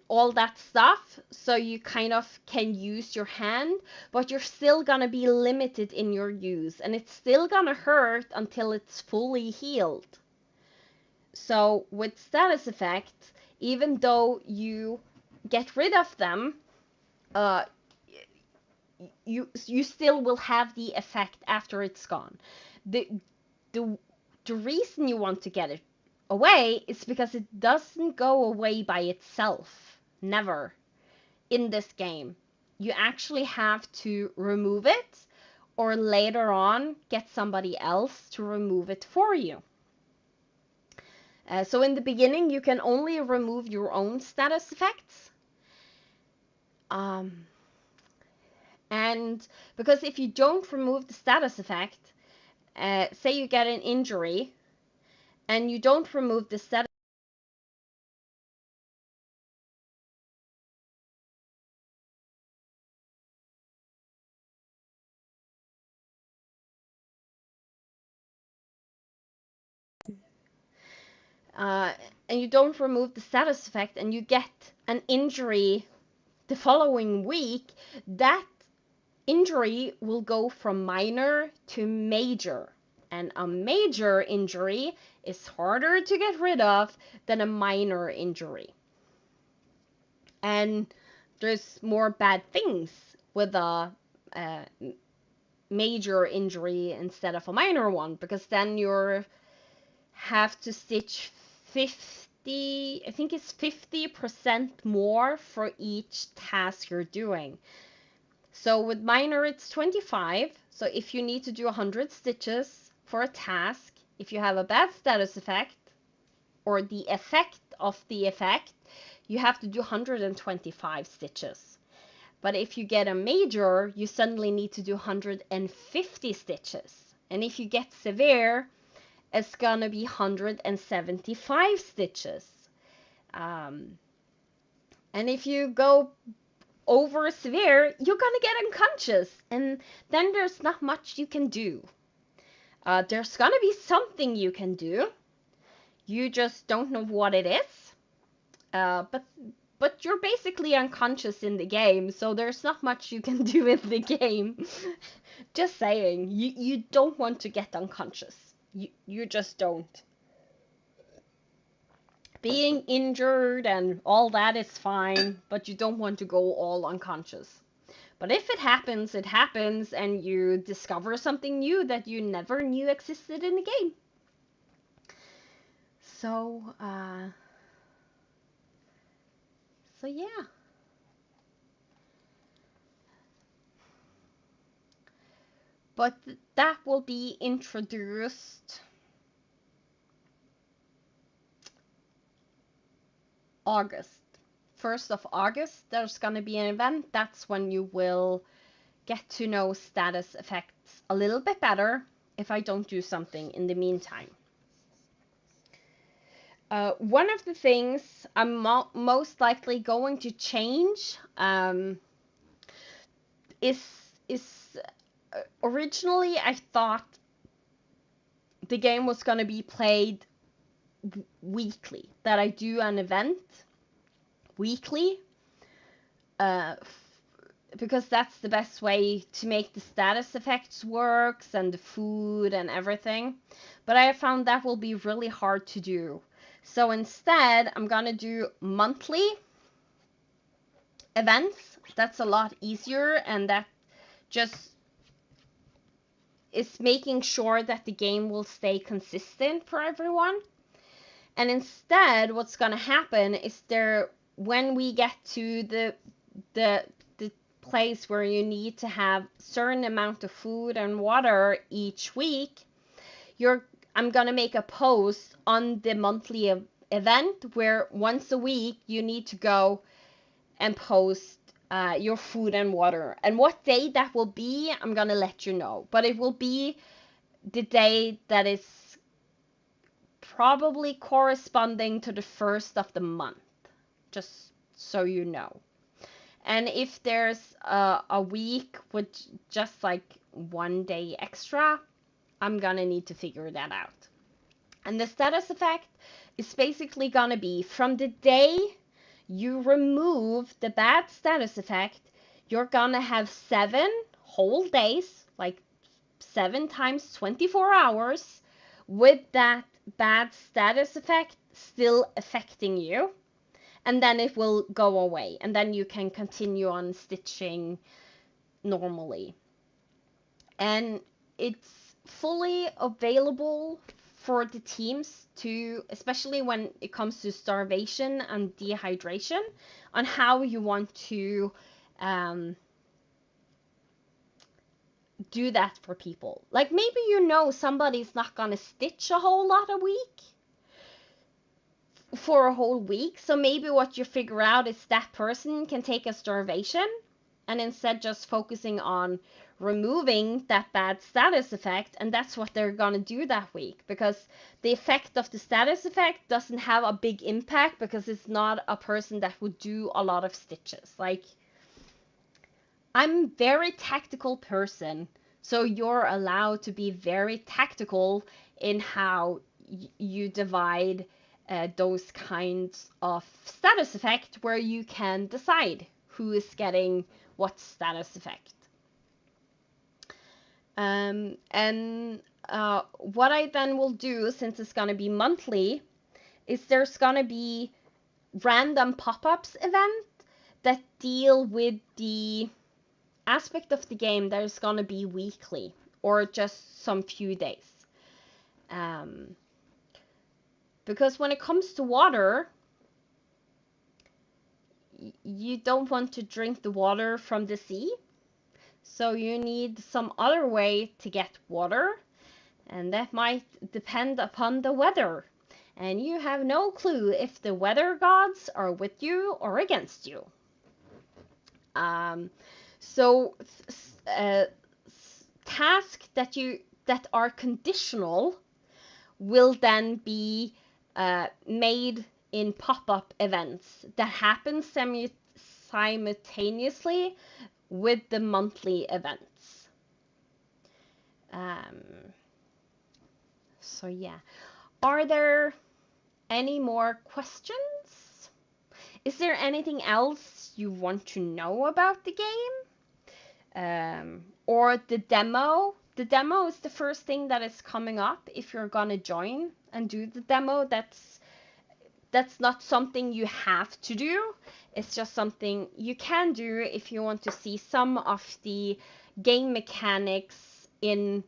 all that stuff, so you kind of can use your hand, but you're still gonna be limited in your use, and it's still gonna hurt until it's fully healed. So with status effects, even though you get rid of them, uh, you still will have the effect after it's gone. The the the reason you want to get it away is because it doesn't go away by itself. Never in this game. You actually have to remove it, or later on get somebody else to remove it for you. So in the beginning, you can only remove your own status effects. And because if you don't remove the status effect, say you get an injury, and you don't remove the status uh, and you don't remove the status effect, and you get an injury the following week, that injury will go from minor to major. And a major injury is harder to get rid of than a minor injury. And there's more bad things with a major injury instead of a minor one, because then you have to stitch 50, I think it's 50% more for each task you're doing. So with minor, it's 25. So if you need to do 100 stitches for a task, if you have a bad status effect, or the effect of the effect, you have to do 125 stitches. But if you get a major, you suddenly need to do 150 stitches. And if you get severe, it's gonna be 175 stitches. And if you go over severe, you're gonna get unconscious, and then there's not much you can do. There's gonna be something you can do. You just don't know what it is. But you're basically unconscious in the game, so there's not much you can do in the game. Just saying, you don't want to get unconscious. You just don't. Being injured and all that is fine, but you don't want to go all unconscious. But if it happens, and you discover something new that you never knew existed in the game. So, yeah. But that will be introduced August. 1st of August, there's going to be an event. That's when you will get to know status effects a little bit better if I don't do something in the meantime. One of the things I'm most likely going to change is originally I thought the game was going to be played weekly, that I do an event weekly, because that's the best way to make the status effects works and the food and everything. But I found that will be really hard to do. So instead, I'm gonna do monthly events. That's a lot easier, and that just is making sure that the game will stay consistent for everyone. And instead, what's gonna happen is when we get to the place where you need to have certain amount of food and water each week, I'm gonna make a post on the monthly event where once a week you need to go and post your food and water. And what day that will be, I'm gonna let you know. But it will be the day that is probably corresponding to the 1st of the month, just so you know. And if there's a week with just like 1 day extra, I'm gonna need to figure that out. And the status effect is basically gonna be from the day you remove the bad status effect, you're gonna have 7 whole days, like 7 times 24 hours, with that bad status effect still affecting you, and then it will go away, and then you can continue on stitching normally. And it's fully available for the teams to, especially when it comes to starvation and dehydration, on how you want to do that for people. Like maybe somebody's not gonna stitch a whole lot a week for a whole week, so maybe what you figure out is that person can take a starvation and instead just focusing on removing that bad status effect, and that's what they're gonna do that week, because the effect of the status effect doesn't have a big impact because it's not a person that would do a lot of stitches. Like, I'm very tactical person, so you're allowed to be very tactical in how you divide those kinds of status effect, where you can decide who is getting what status effect. And what I then will do, since it's going to be monthly, is there's going to be random pop-ups event that deal with the aspect of the game that is going to be weekly or just some few days. Because when it comes to water, you don't want to drink the water from the sea, so you need some other way to get water, and that might depend upon the weather, and you have no clue if the weather gods are with you or against you. So tasks that are conditional will then be made in pop-up events that happen simultaneously with the monthly events. So yeah, are there any more questions? Is there anything else you want to know about the game? Or the demo? The demo is the first thing that is coming up if you're gonna join and do the demo. That's not something you have to do. It's just something you can do if you want to see some of the game mechanics in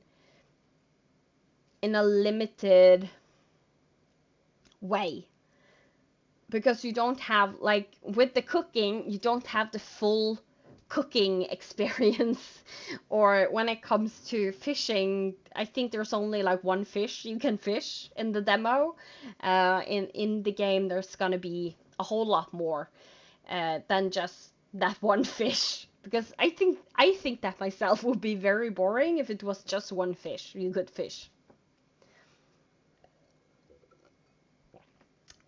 a limited way. Because you don't have, like, with the cooking, you don't have the full cooking experience. Or when it comes to fishing, I think there's only like one fish you can fish in the demo. In the game, there's gonna be a whole lot more than just that one fish. Because I think that myself would be very boring if it was just one fish you could fish.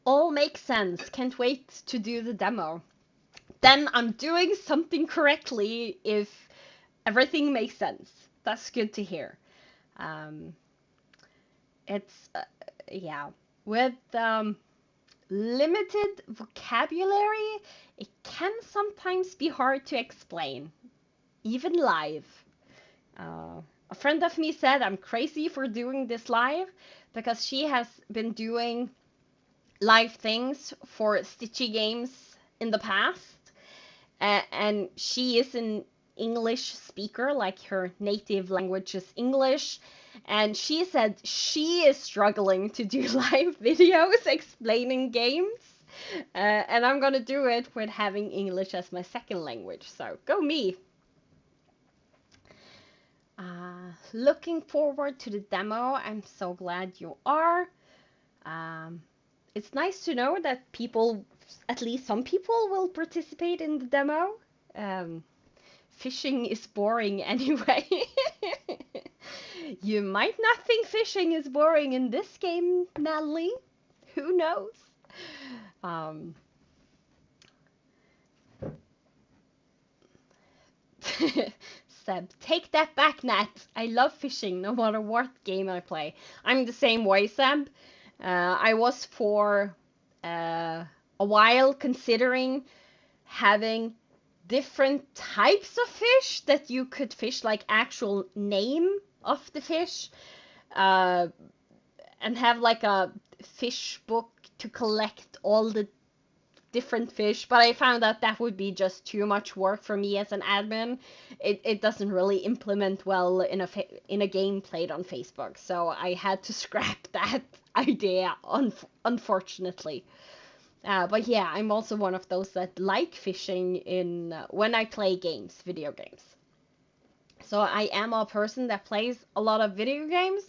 All makes sense. Can't wait to do the demo. Then I'm doing something correctly if everything makes sense. That's good to hear. It's, yeah, with limited vocabulary, it can sometimes be hard to explain, even live. A friend of me said I'm crazy for doing this live because she has been doing live things for Stitchy games in the past. And she is an English speaker, like her native language is English. And she said she is struggling to do live videos explaining games. And I'm gonna do it with having English as my second language. So go me. Looking forward to the demo. I'm so glad you are. It's nice to know that people, at least some people, will participate in the demo. Fishing is boring anyway. You might not think fishing is boring in this game, Natalie. Who knows? Seb, take that back, Nat. I love fishing no matter what game I play. I'm the same way, Seb. I was for a while considering having different types of fish that you could fish, like actual name of the fish. and have like a fish book to collect all the different fish, but I found out that would be just too much work for me as an admin. It doesn't really implement well in a game played on Facebook, so I had to scrap that idea, unfortunately. But yeah, I'm also one of those that like fishing in when I play games, video games. So I am a person that plays a lot of video games.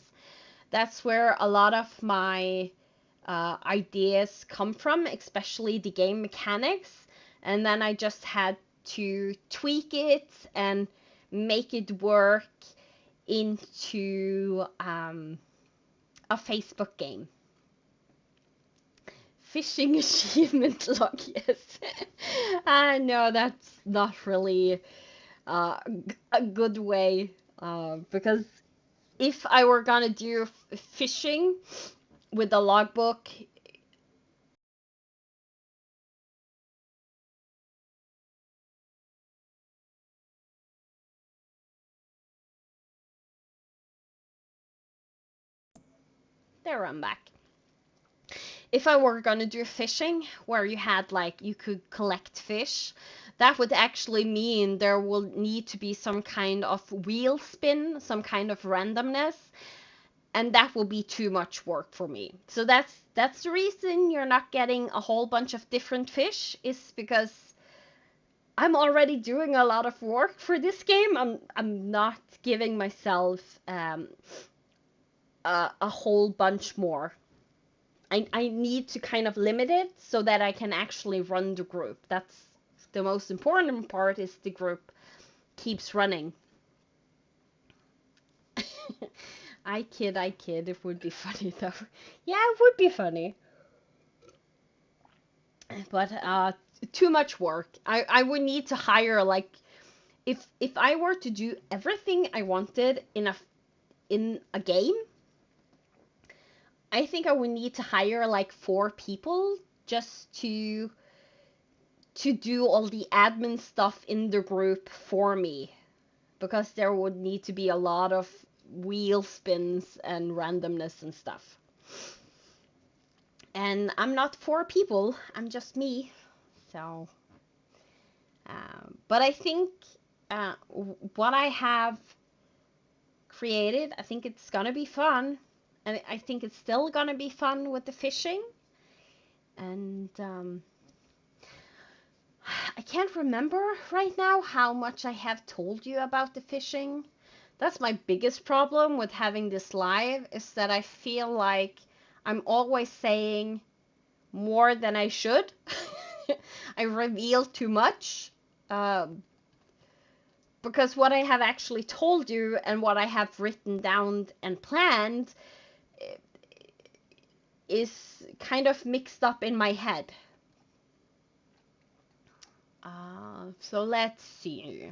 That's where a lot of my ideas come from, especially the game mechanics. And then I just had to tweak it and make it work into a Facebook game. Fishing achievement log, yes. I know that's not really a good way, because if I were gonna do fishing with a logbook, there I'm back. If I were gonna do fishing where you had like you could collect fish, that would actually mean there will need to be some kind of wheel spin, some kind of randomness, and that will be too much work for me. So that's the reason you're not getting a whole bunch of different fish, is because I'm already doing a lot of work for this game. I'm not giving myself a whole bunch more. I need to kind of limit it so that I can actually run the group. That's the most important part, is the group keeps running. I kid, I kid. It would be funny though. Yeah, it would be funny. But too much work. I would need to hire like, if I were to do everything I wanted in a game, I think I would need to hire like 4 people just to do all the admin stuff in the group for me, because there would need to be a lot of wheel spins and randomness and stuff. And I'm not 4 people, I'm just me. So, but I think what I have created, I think it's gonna be fun. And I think it's still gonna be fun with the fishing. And I can't remember right now how much I have told you about the fishing. That's my biggest problem with having this live, is that I feel like I'm always saying more than I should. I reveal too much. Because what I have actually told you and what I have written down and planned is kind of mixed up in my head. So let's see.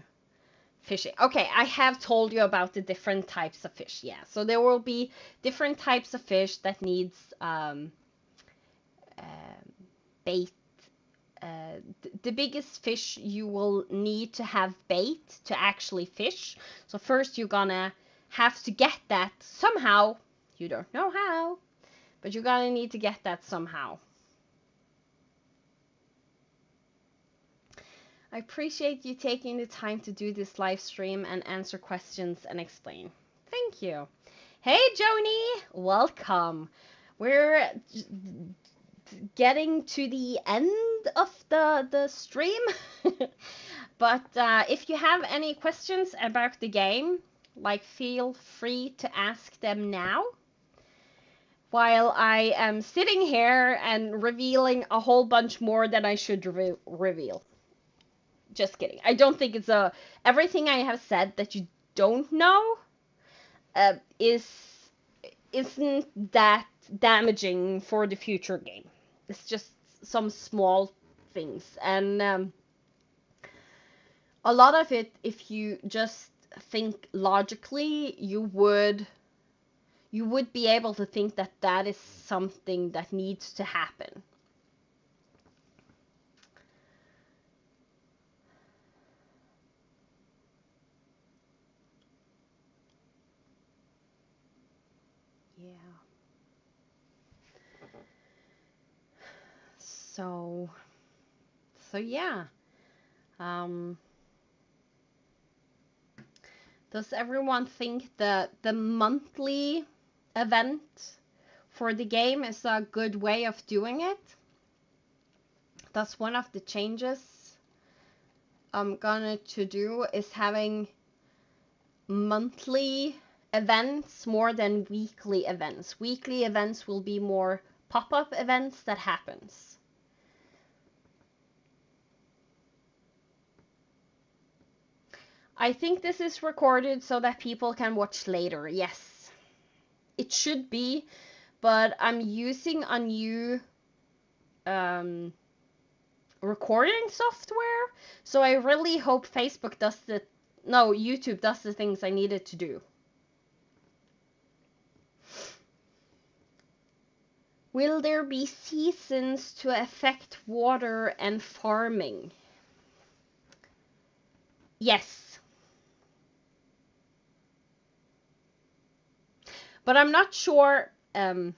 Fishing. Okay, I have told you about the different types of fish. Yeah, so there will be different types of fish that needs bait. The biggest fish you will need to have bait to actually fish. So first you're gonna have to get that somehow. You don't know how, but you're gonna need to get that somehow. I appreciate you taking the time to do this live stream and answer questions and explain. Thank you. Hey, Joni, welcome. We're getting to the end of the stream. But if you have any questions about the game, like, feel free to ask them now, while I am sitting here and revealing a whole bunch more than I should reveal. Just kidding. I don't think it's everything I have said that you don't know isn't that damaging for the future game. It's just some small things, and a lot of it, if you just think logically, you would be able to think that that is something that needs to happen. Yeah. So yeah. Does everyone think that the monthly event for the game is a good way of doing it? That's one of the changes I'm gonna to do, is having monthly events more than weekly events. Weekly events will be more pop-up events that happens. I think this is recorded so that people can watch later. Yes, it should be, but I'm using a new recording software, so I really hope YouTube does the things I needed to do. Will there be seasons to affect water and farming? Yes. But I'm not sure. I'm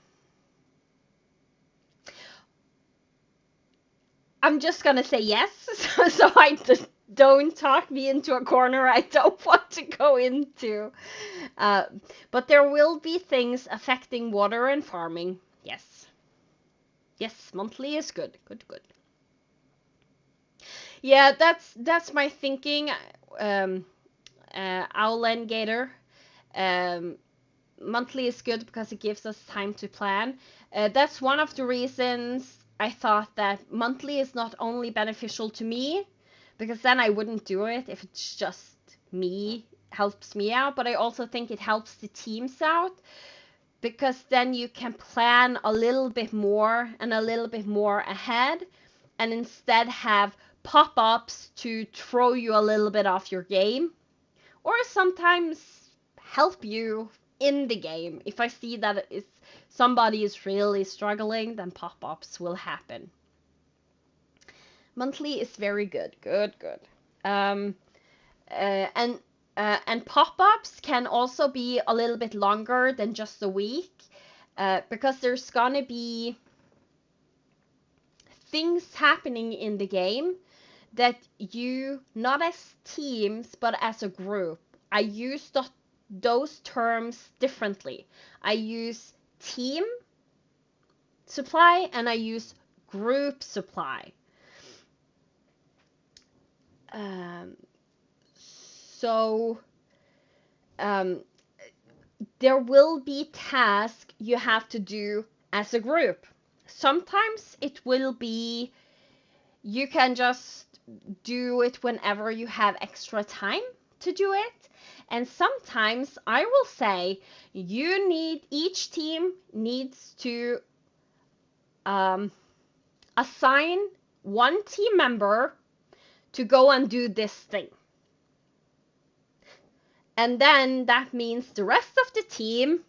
just gonna say yes, so I don't talk me into a corner I don't want to go into. But there will be things affecting water and farming. Yes. Yes, monthly is good. Good, good. Yeah, that's my thinking. Owlen Gator. Monthly is good because it gives us time to plan. That's one of the reasons I thought that monthly is not only beneficial to me, because then I wouldn't do it if it's just me, helps me out, but I also think it helps the teams out, because then you can plan a little bit more and a little bit more ahead, and instead have pop-ups to throw you a little bit off your game, or sometimes help you in the game. If I see that somebody is really struggling, then pop-ups will happen. Monthly is very good. Good, good. Um, and pop-ups can also be a little bit longer than just a week, because there's gonna be things happening in the game that you, not as teams, but as a group. I use those terms differently. I use team supply and I use group supply. So there will be tasks you have to do as a group. Sometimes it will be you can just do it whenever you have extra time to do it. And sometimes I will say each team needs to assign one team member to go and do this thing. And then that means the rest of the team,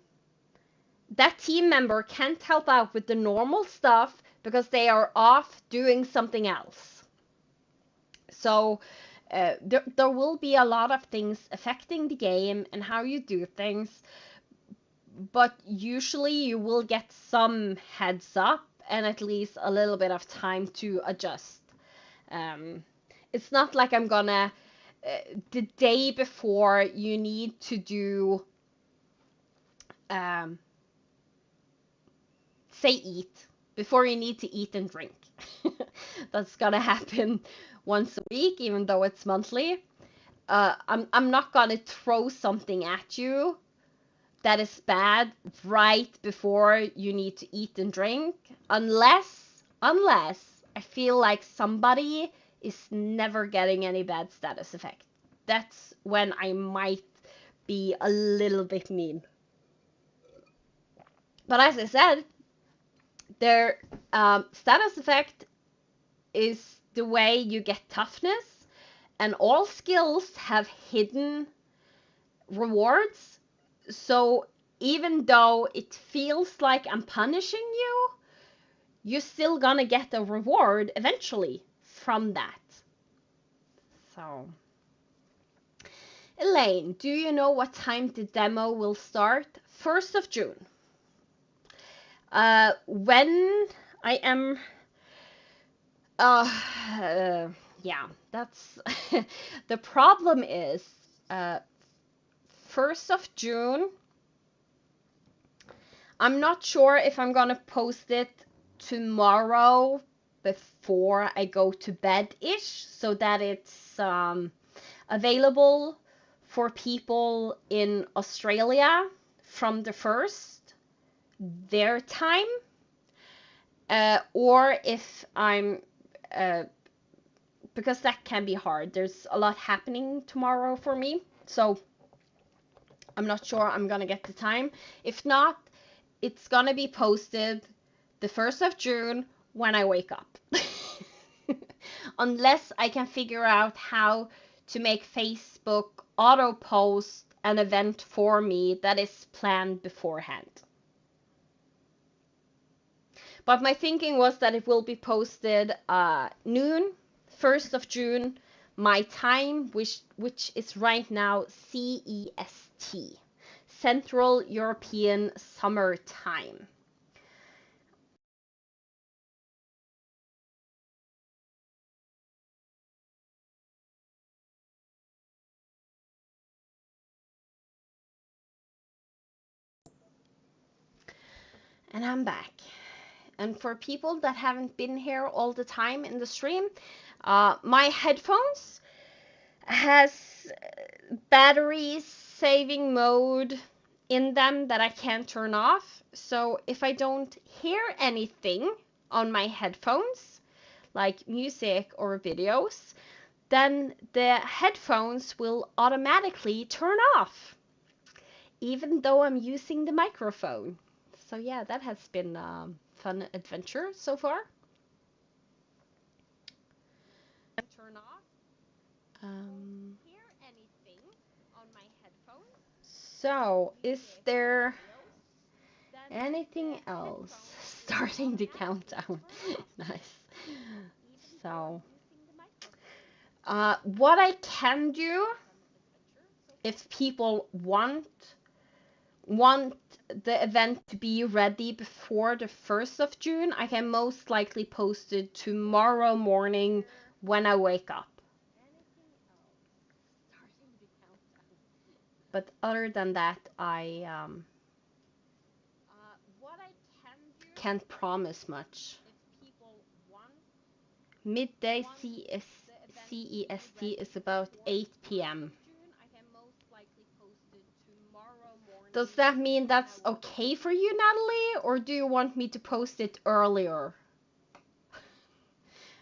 that team member can't help out with the normal stuff because they are off doing something else. So there will be a lot of things affecting the game and how you do things, but usually you will get some heads up and at least a little bit of time to adjust. It's not like I'm gonna the day before you need to do say eat before you need to eat and drink. That's gonna happen once a week, even though it's monthly. I'm not gonna throw something at you that is bad right before you need to eat and drink, unless I feel like somebody is never getting any bad status effect. That's when I might be a little bit mean. But as I said, their status effect is the way you get toughness, and all skills have hidden rewards. So even though it feels like I'm punishing you, you're still gonna get a reward eventually from that. So, Elaine, do you know what time the demo will start? 1st of June. When I am, Yeah, that's the problem is uh 1st of June. I'm not sure if I'm gonna post it tomorrow before I go to bed-ish, so that it's available for people in Australia from the 1st, their time, or if I'm, because that can be hard. There's a lot happening tomorrow for me, so I'm not sure I'm gonna get the time. If not, it's gonna be posted the 1st of June when I wake up. Unless I can figure out how to make Facebook auto post an event for me that is planned beforehand. But my thinking was that it will be posted noon, 1st of June, my time, which is right now CEST, Central European Summer Time. And I'm back. And for people that haven't been here all the time in the stream, my headphones has battery saving mode in them that I can't turn off. So if I don't hear anything on my headphones, like music or videos, then the headphones will automatically turn off, even though I'm using the microphone. So yeah, that has been a fun adventure so far. Turn off. Hear anything on my headphones. So, is there anything else? Starting the countdown. Nice. So, what I can do if people want the event to be ready before the 1st of June, I can most likely post it tomorrow morning when I wake up. But other than that, I can't promise much. Midday CEST is about 8 p.m. Does that mean that's okay for you, Natalie? Or do you want me to post it earlier?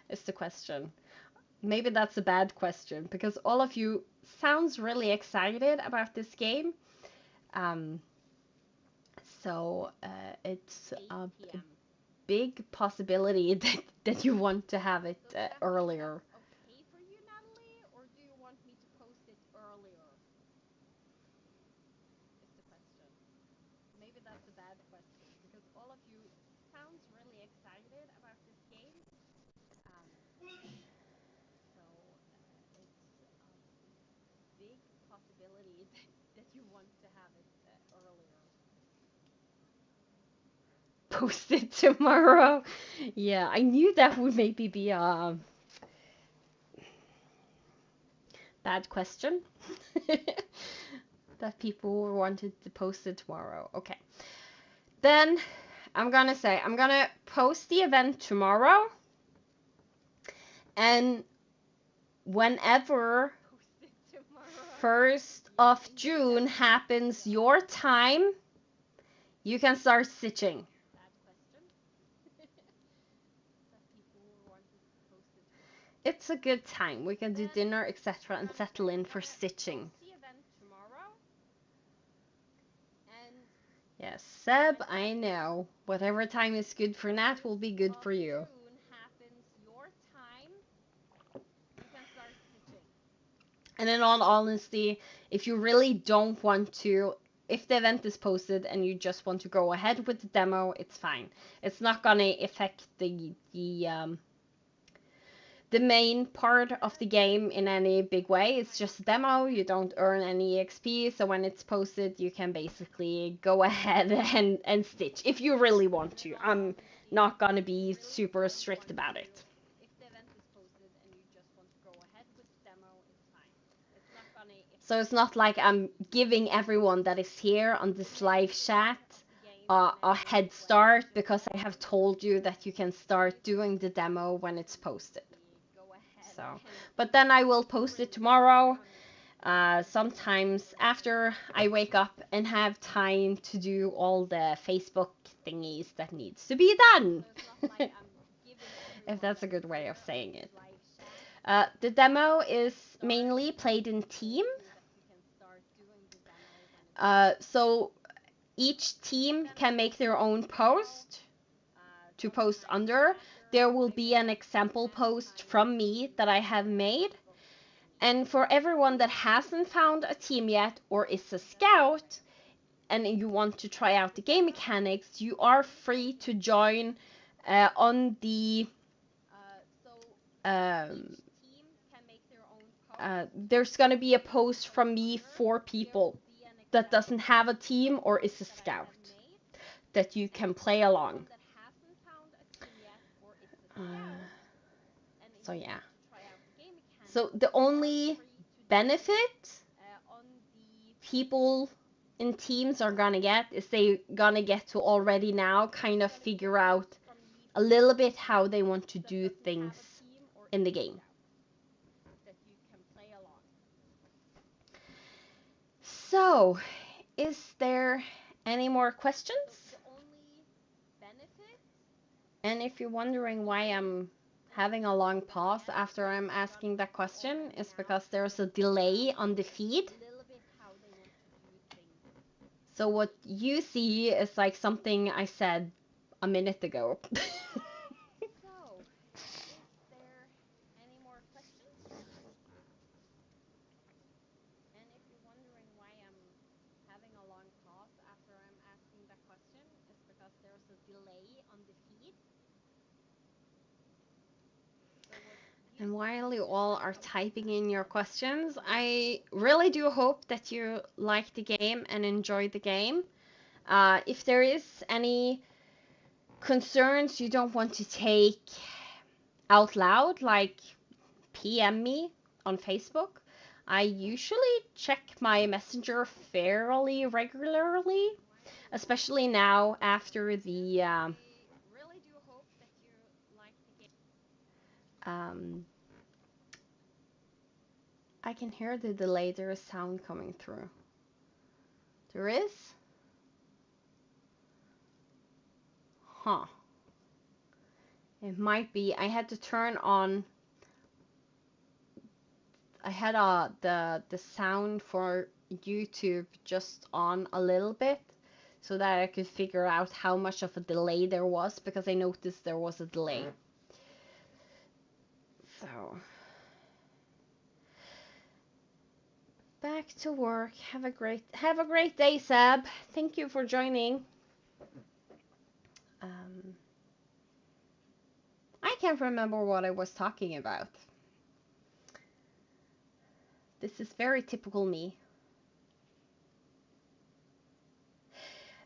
Is the question. Maybe that's a bad question, because all of you sounds really excited about this game. So it's a big possibility that you want to have it earlier. Okay for you, Natalie, or do you want me to post it earlier? Is the question. Maybe that's a bad question, because all of you sounds really excited about this game. So it's a big possibility that you want to have it earlier. Post it tomorrow. Yeah, I knew that would maybe be a bad question. That people wanted to post it tomorrow. Okay. Then I'm gonna post the event tomorrow. And whenever 1st of June happens your time, you can start stitching. It's a good time. We can do dinner, etc., and settle in for stitching. Yes, Seb, I know. Whatever time is good for Nat will be good for you. And in all honesty, if you really don't want to, if the event is posted and you just want to go ahead with the demo, it's fine. It's not gonna affect the main part of the game in any big way. It's just a demo. You don't earn any XP, so when it's posted, you can basically go ahead and stitch if you really want to. I'm not gonna be super strict about it. So it's not like I'm giving everyone that is here on this live chat a head start because I have told you that you can start doing the demo when it's posted. So, but then I will post it tomorrow, sometimes after I wake up and have time to do all the Facebook thingies that needs to be done. If that's a good way of saying it. The demo is mainly played in teams. So each team can make their own post to post under. There will be an example post from me that I have made. And for everyone that hasn't found a team yet or is a scout and you want to try out the game mechanics, you are free to join on the there's going to be a post from me for people that doesn't have a team or is a scout that you can play along. So yeah. So the only benefit people in teams are gonna get is they gonna get to already now kind of figure out a little bit how they want to do things in the game. So, is there any more questions? And if you're wondering why I'm having a long pause after I'm asking that question, it's because there's a delay on the feed. So what you see is like something I said a minute ago. And while you all are typing in your questions, I really do hope that you like the game and enjoy the game. If there is any concerns you don't want to take out loud, like PM me on Facebook. I usually check my messenger fairly regularly, especially now after the I can hear the delay. There is sound coming through. There is? Huh. It might be. I had to turn on. I had the sound for YouTube just on a little bit so that I could figure out how much of a delay there was because I noticed there was a delay. So back to work. Have a great day, Seb. Thank you for joining. I can't remember what I was talking about. This is very typical me.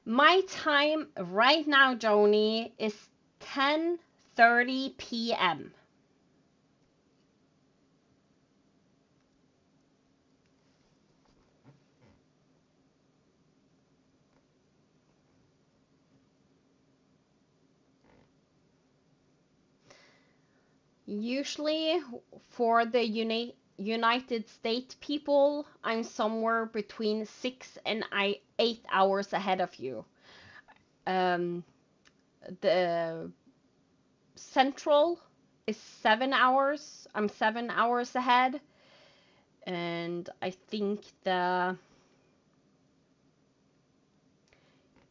My time right now, Joni, is 10:30 p.m. Usually for the United States people, I'm somewhere between 6 and 8 hours ahead of you. The Central is 7 hours. I'm 7 hours ahead. And I think the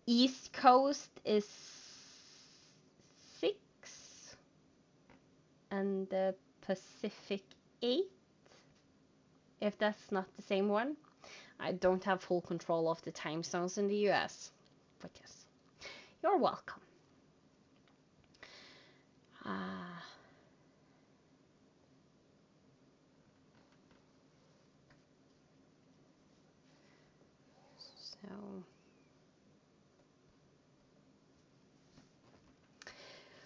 East Coast is 6 and the Pacific 8, if that's not the same one. I don't have full control of the time zones in the US, but yes, you're welcome.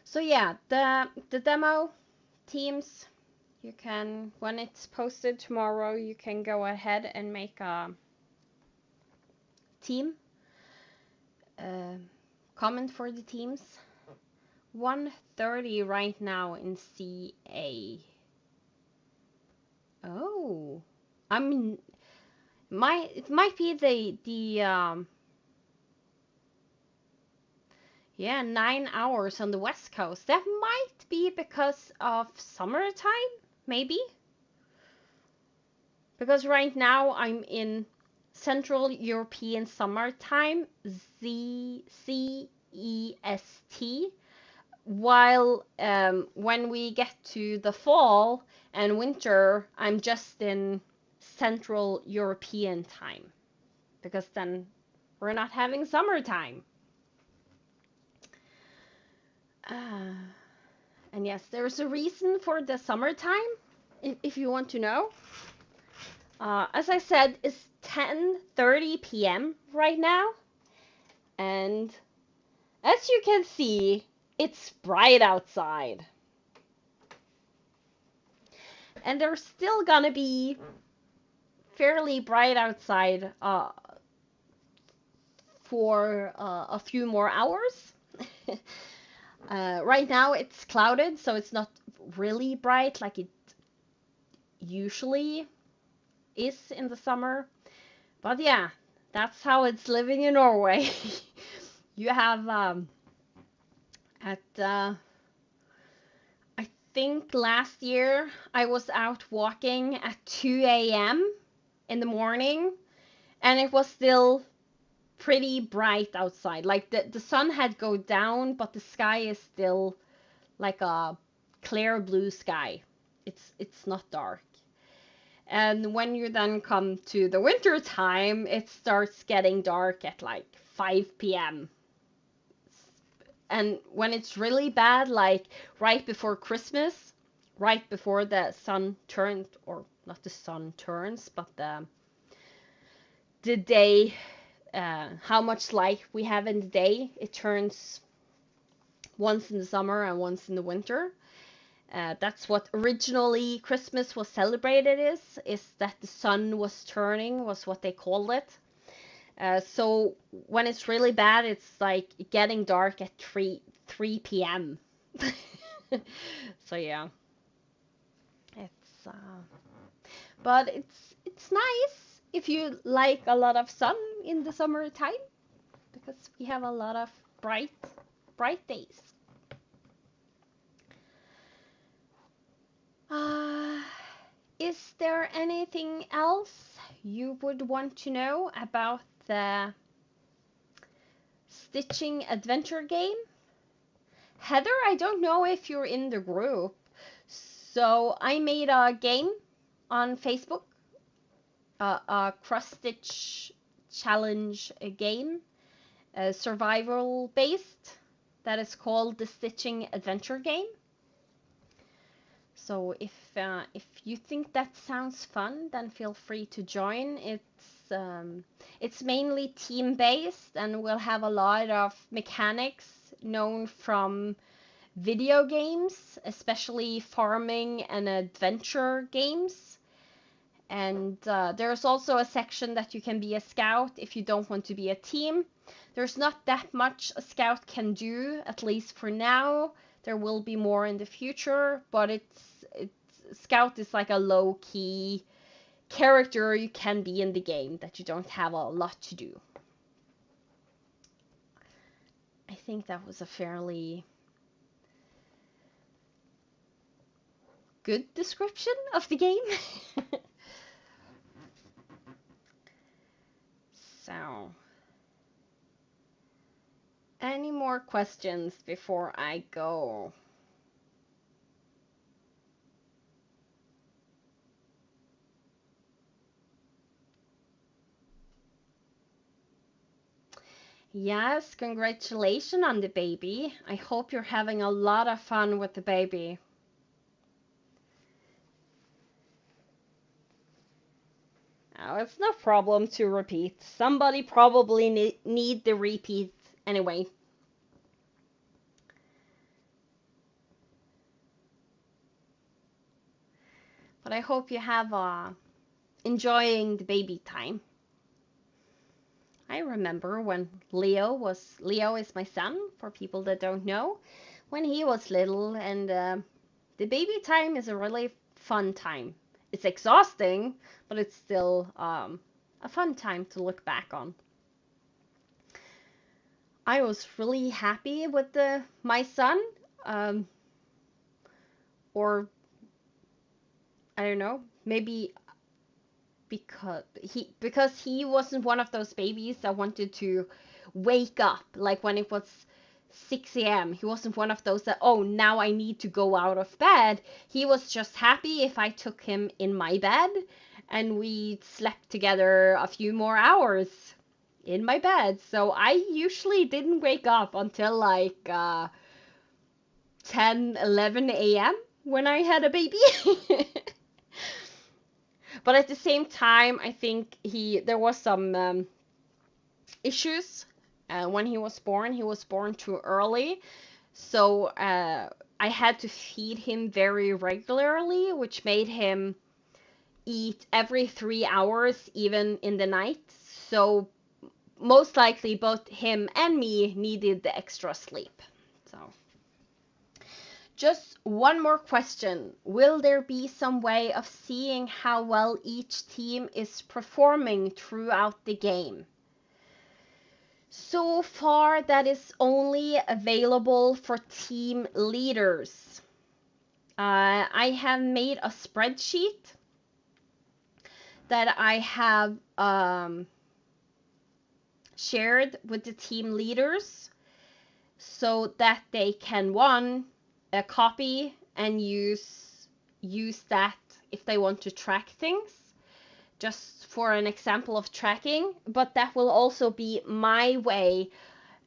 So yeah, the demo teams, you can, when it's posted tomorrow, you can go ahead and make a team. Comment for the teams. 1:30 right now in CA. Oh, I mean, it might be the yeah, 9 hours on the West Coast. That might be because of summertime, maybe. Because right now I'm in Central European Summertime, CEST, while when we get to the fall and winter, I'm just in Central European time, because then we're not having summertime. And yes, there's a reason for the summertime, if you want to know. As I said, it's 10:30 p.m. right now, and as you can see, it's bright outside. And there's still gonna be fairly bright outside for a few more hours. Right now it's clouded, so it's not really bright like it usually is in the summer. But yeah, that's how it's living in Norway. You have I think last year I was out walking at 2 a.m. in the morning, and it was still pretty bright outside. Like the sun had gone down, but the sky is still like a clear blue sky. It's not dark. And when you then come to the winter time, it starts getting dark at like 5 p.m. And when it's really bad, like right before Christmas, right before the sun turns, or not the sun turns, but the day, how much light we have in the day, it turns once in the summer and once in the winter. That's what originally Christmas was celebrated is that the sun was turning, was what they called it. So when it's really bad, it's like getting dark at 3 p.m. So yeah, it's but it's nice if you like a lot of sun in the summertime, because we have a lot of bright days. Is there anything else you would want to know about the stitching adventure game? Heather, I don't know if you're in the group. So I made a game on Facebook, a cross-stitch challenge game, survival based, that is called the Stitching Adventure Game. So if you think that sounds fun, then feel free to join. It's mainly team based, and we'll have a lot of mechanics known from video games, especially farming and adventure games. And there's also a section that you can be a scout if you don't want to be a team. There's not that much a scout can do, at least for now. There will be more in the future, but scout is like a low-key character you can be in the game that you don't have a lot to do. I think that was a fairly good description of the game. So, any more questions before I go? Yes, congratulations on the baby. I hope you're having a lot of fun with the baby. Oh, it's no problem to repeat. Somebody probably need the repeat anyway. But I hope you have enjoying the baby time. I remember when Leo is my son, for people that don't know, when he was little, and the baby time is a really fun time. It's exhausting, but it's still a fun time to look back on. I was really happy with my son, or I don't know, maybe because he wasn't one of those babies that wanted to wake up like when it was 6 a.m. He wasn't one of those that, oh, now I need to go out of bed. He was just happy if I took him in my bed and we slept together a few more hours in my bed. So I usually didn't wake up until like 10, 11 a.m. when I had a baby. But at the same time, I think there was some issues when he was born. He was born too early, so I had to feed him very regularly, which made him eat every 3 hours, even in the night. So most likely, both him and me needed the extra sleep. So. Just one more question. Will there be some way of seeing how well each team is performing throughout the game? So far, that is only available for team leaders. I have made a spreadsheet that I have shared with the team leaders so that they can, copy and use that if they want to track things, just for an example of tracking. But that will also be my way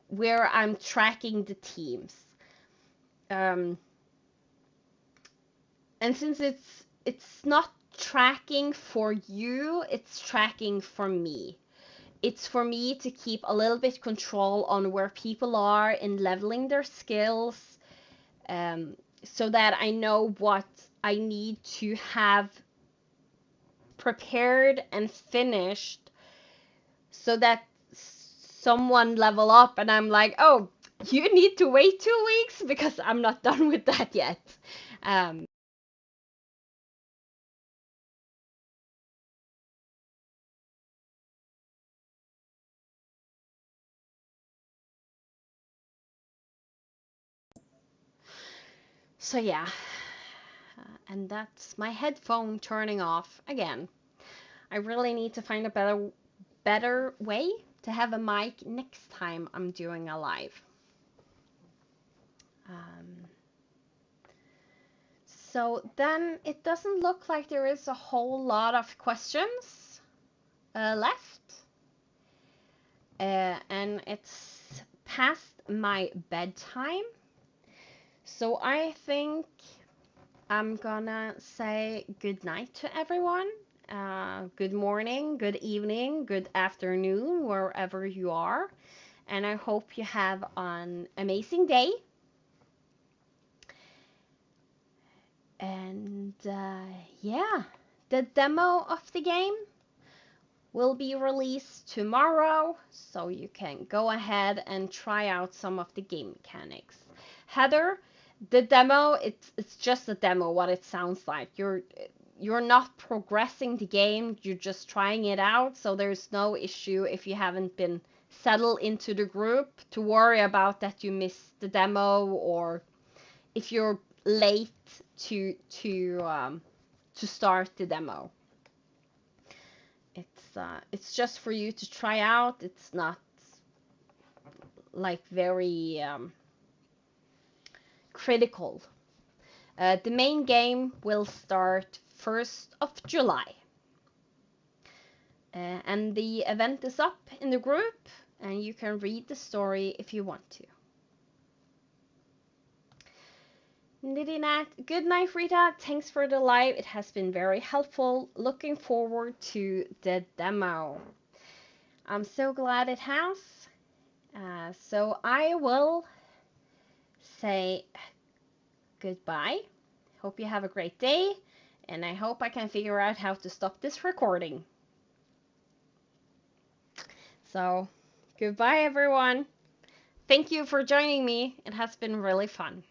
where I'm tracking the teams. And since it's not tracking for you, it's tracking for me. It's for me to keep a little bit control on where people are in leveling their skills, so that I know what I need to have prepared and finished, so that someone level up and I'm like, oh, you need to wait 2 weeks because I'm not done with that yet. So yeah, and that's my headphone turning off again. I really need to find a better way to have a mic next time I'm doing a live. So then it doesn't look like there is a whole lot of questions left. And it's past my bedtime. So I think I'm gonna say good night to everyone. Good morning, good evening, good afternoon, wherever you are. And I hope you have an amazing day. And yeah, the demo of the game will be released tomorrow, so you can go ahead and try out some of the game mechanics. Heather, the demo, it's just a demo, what it sounds like. You're not progressing the game, you're just trying it out, so there's no issue if you haven't been settled into the group to worry about that you missed the demo, or if you're late to start the demo. It's just for you to try out. It's not like very critical. The main game will start 1st of July. And the event is up in the group, and you can read the story if you want to. Good night, Rita. Thanks for the live. It has been very helpful. Looking forward to the demo. I'm so glad it has. So I will say goodbye. Hope you have a great day, and I hope I can figure out how to stop this recording. So, goodbye everyone. Thank you for joining me. It has been really fun.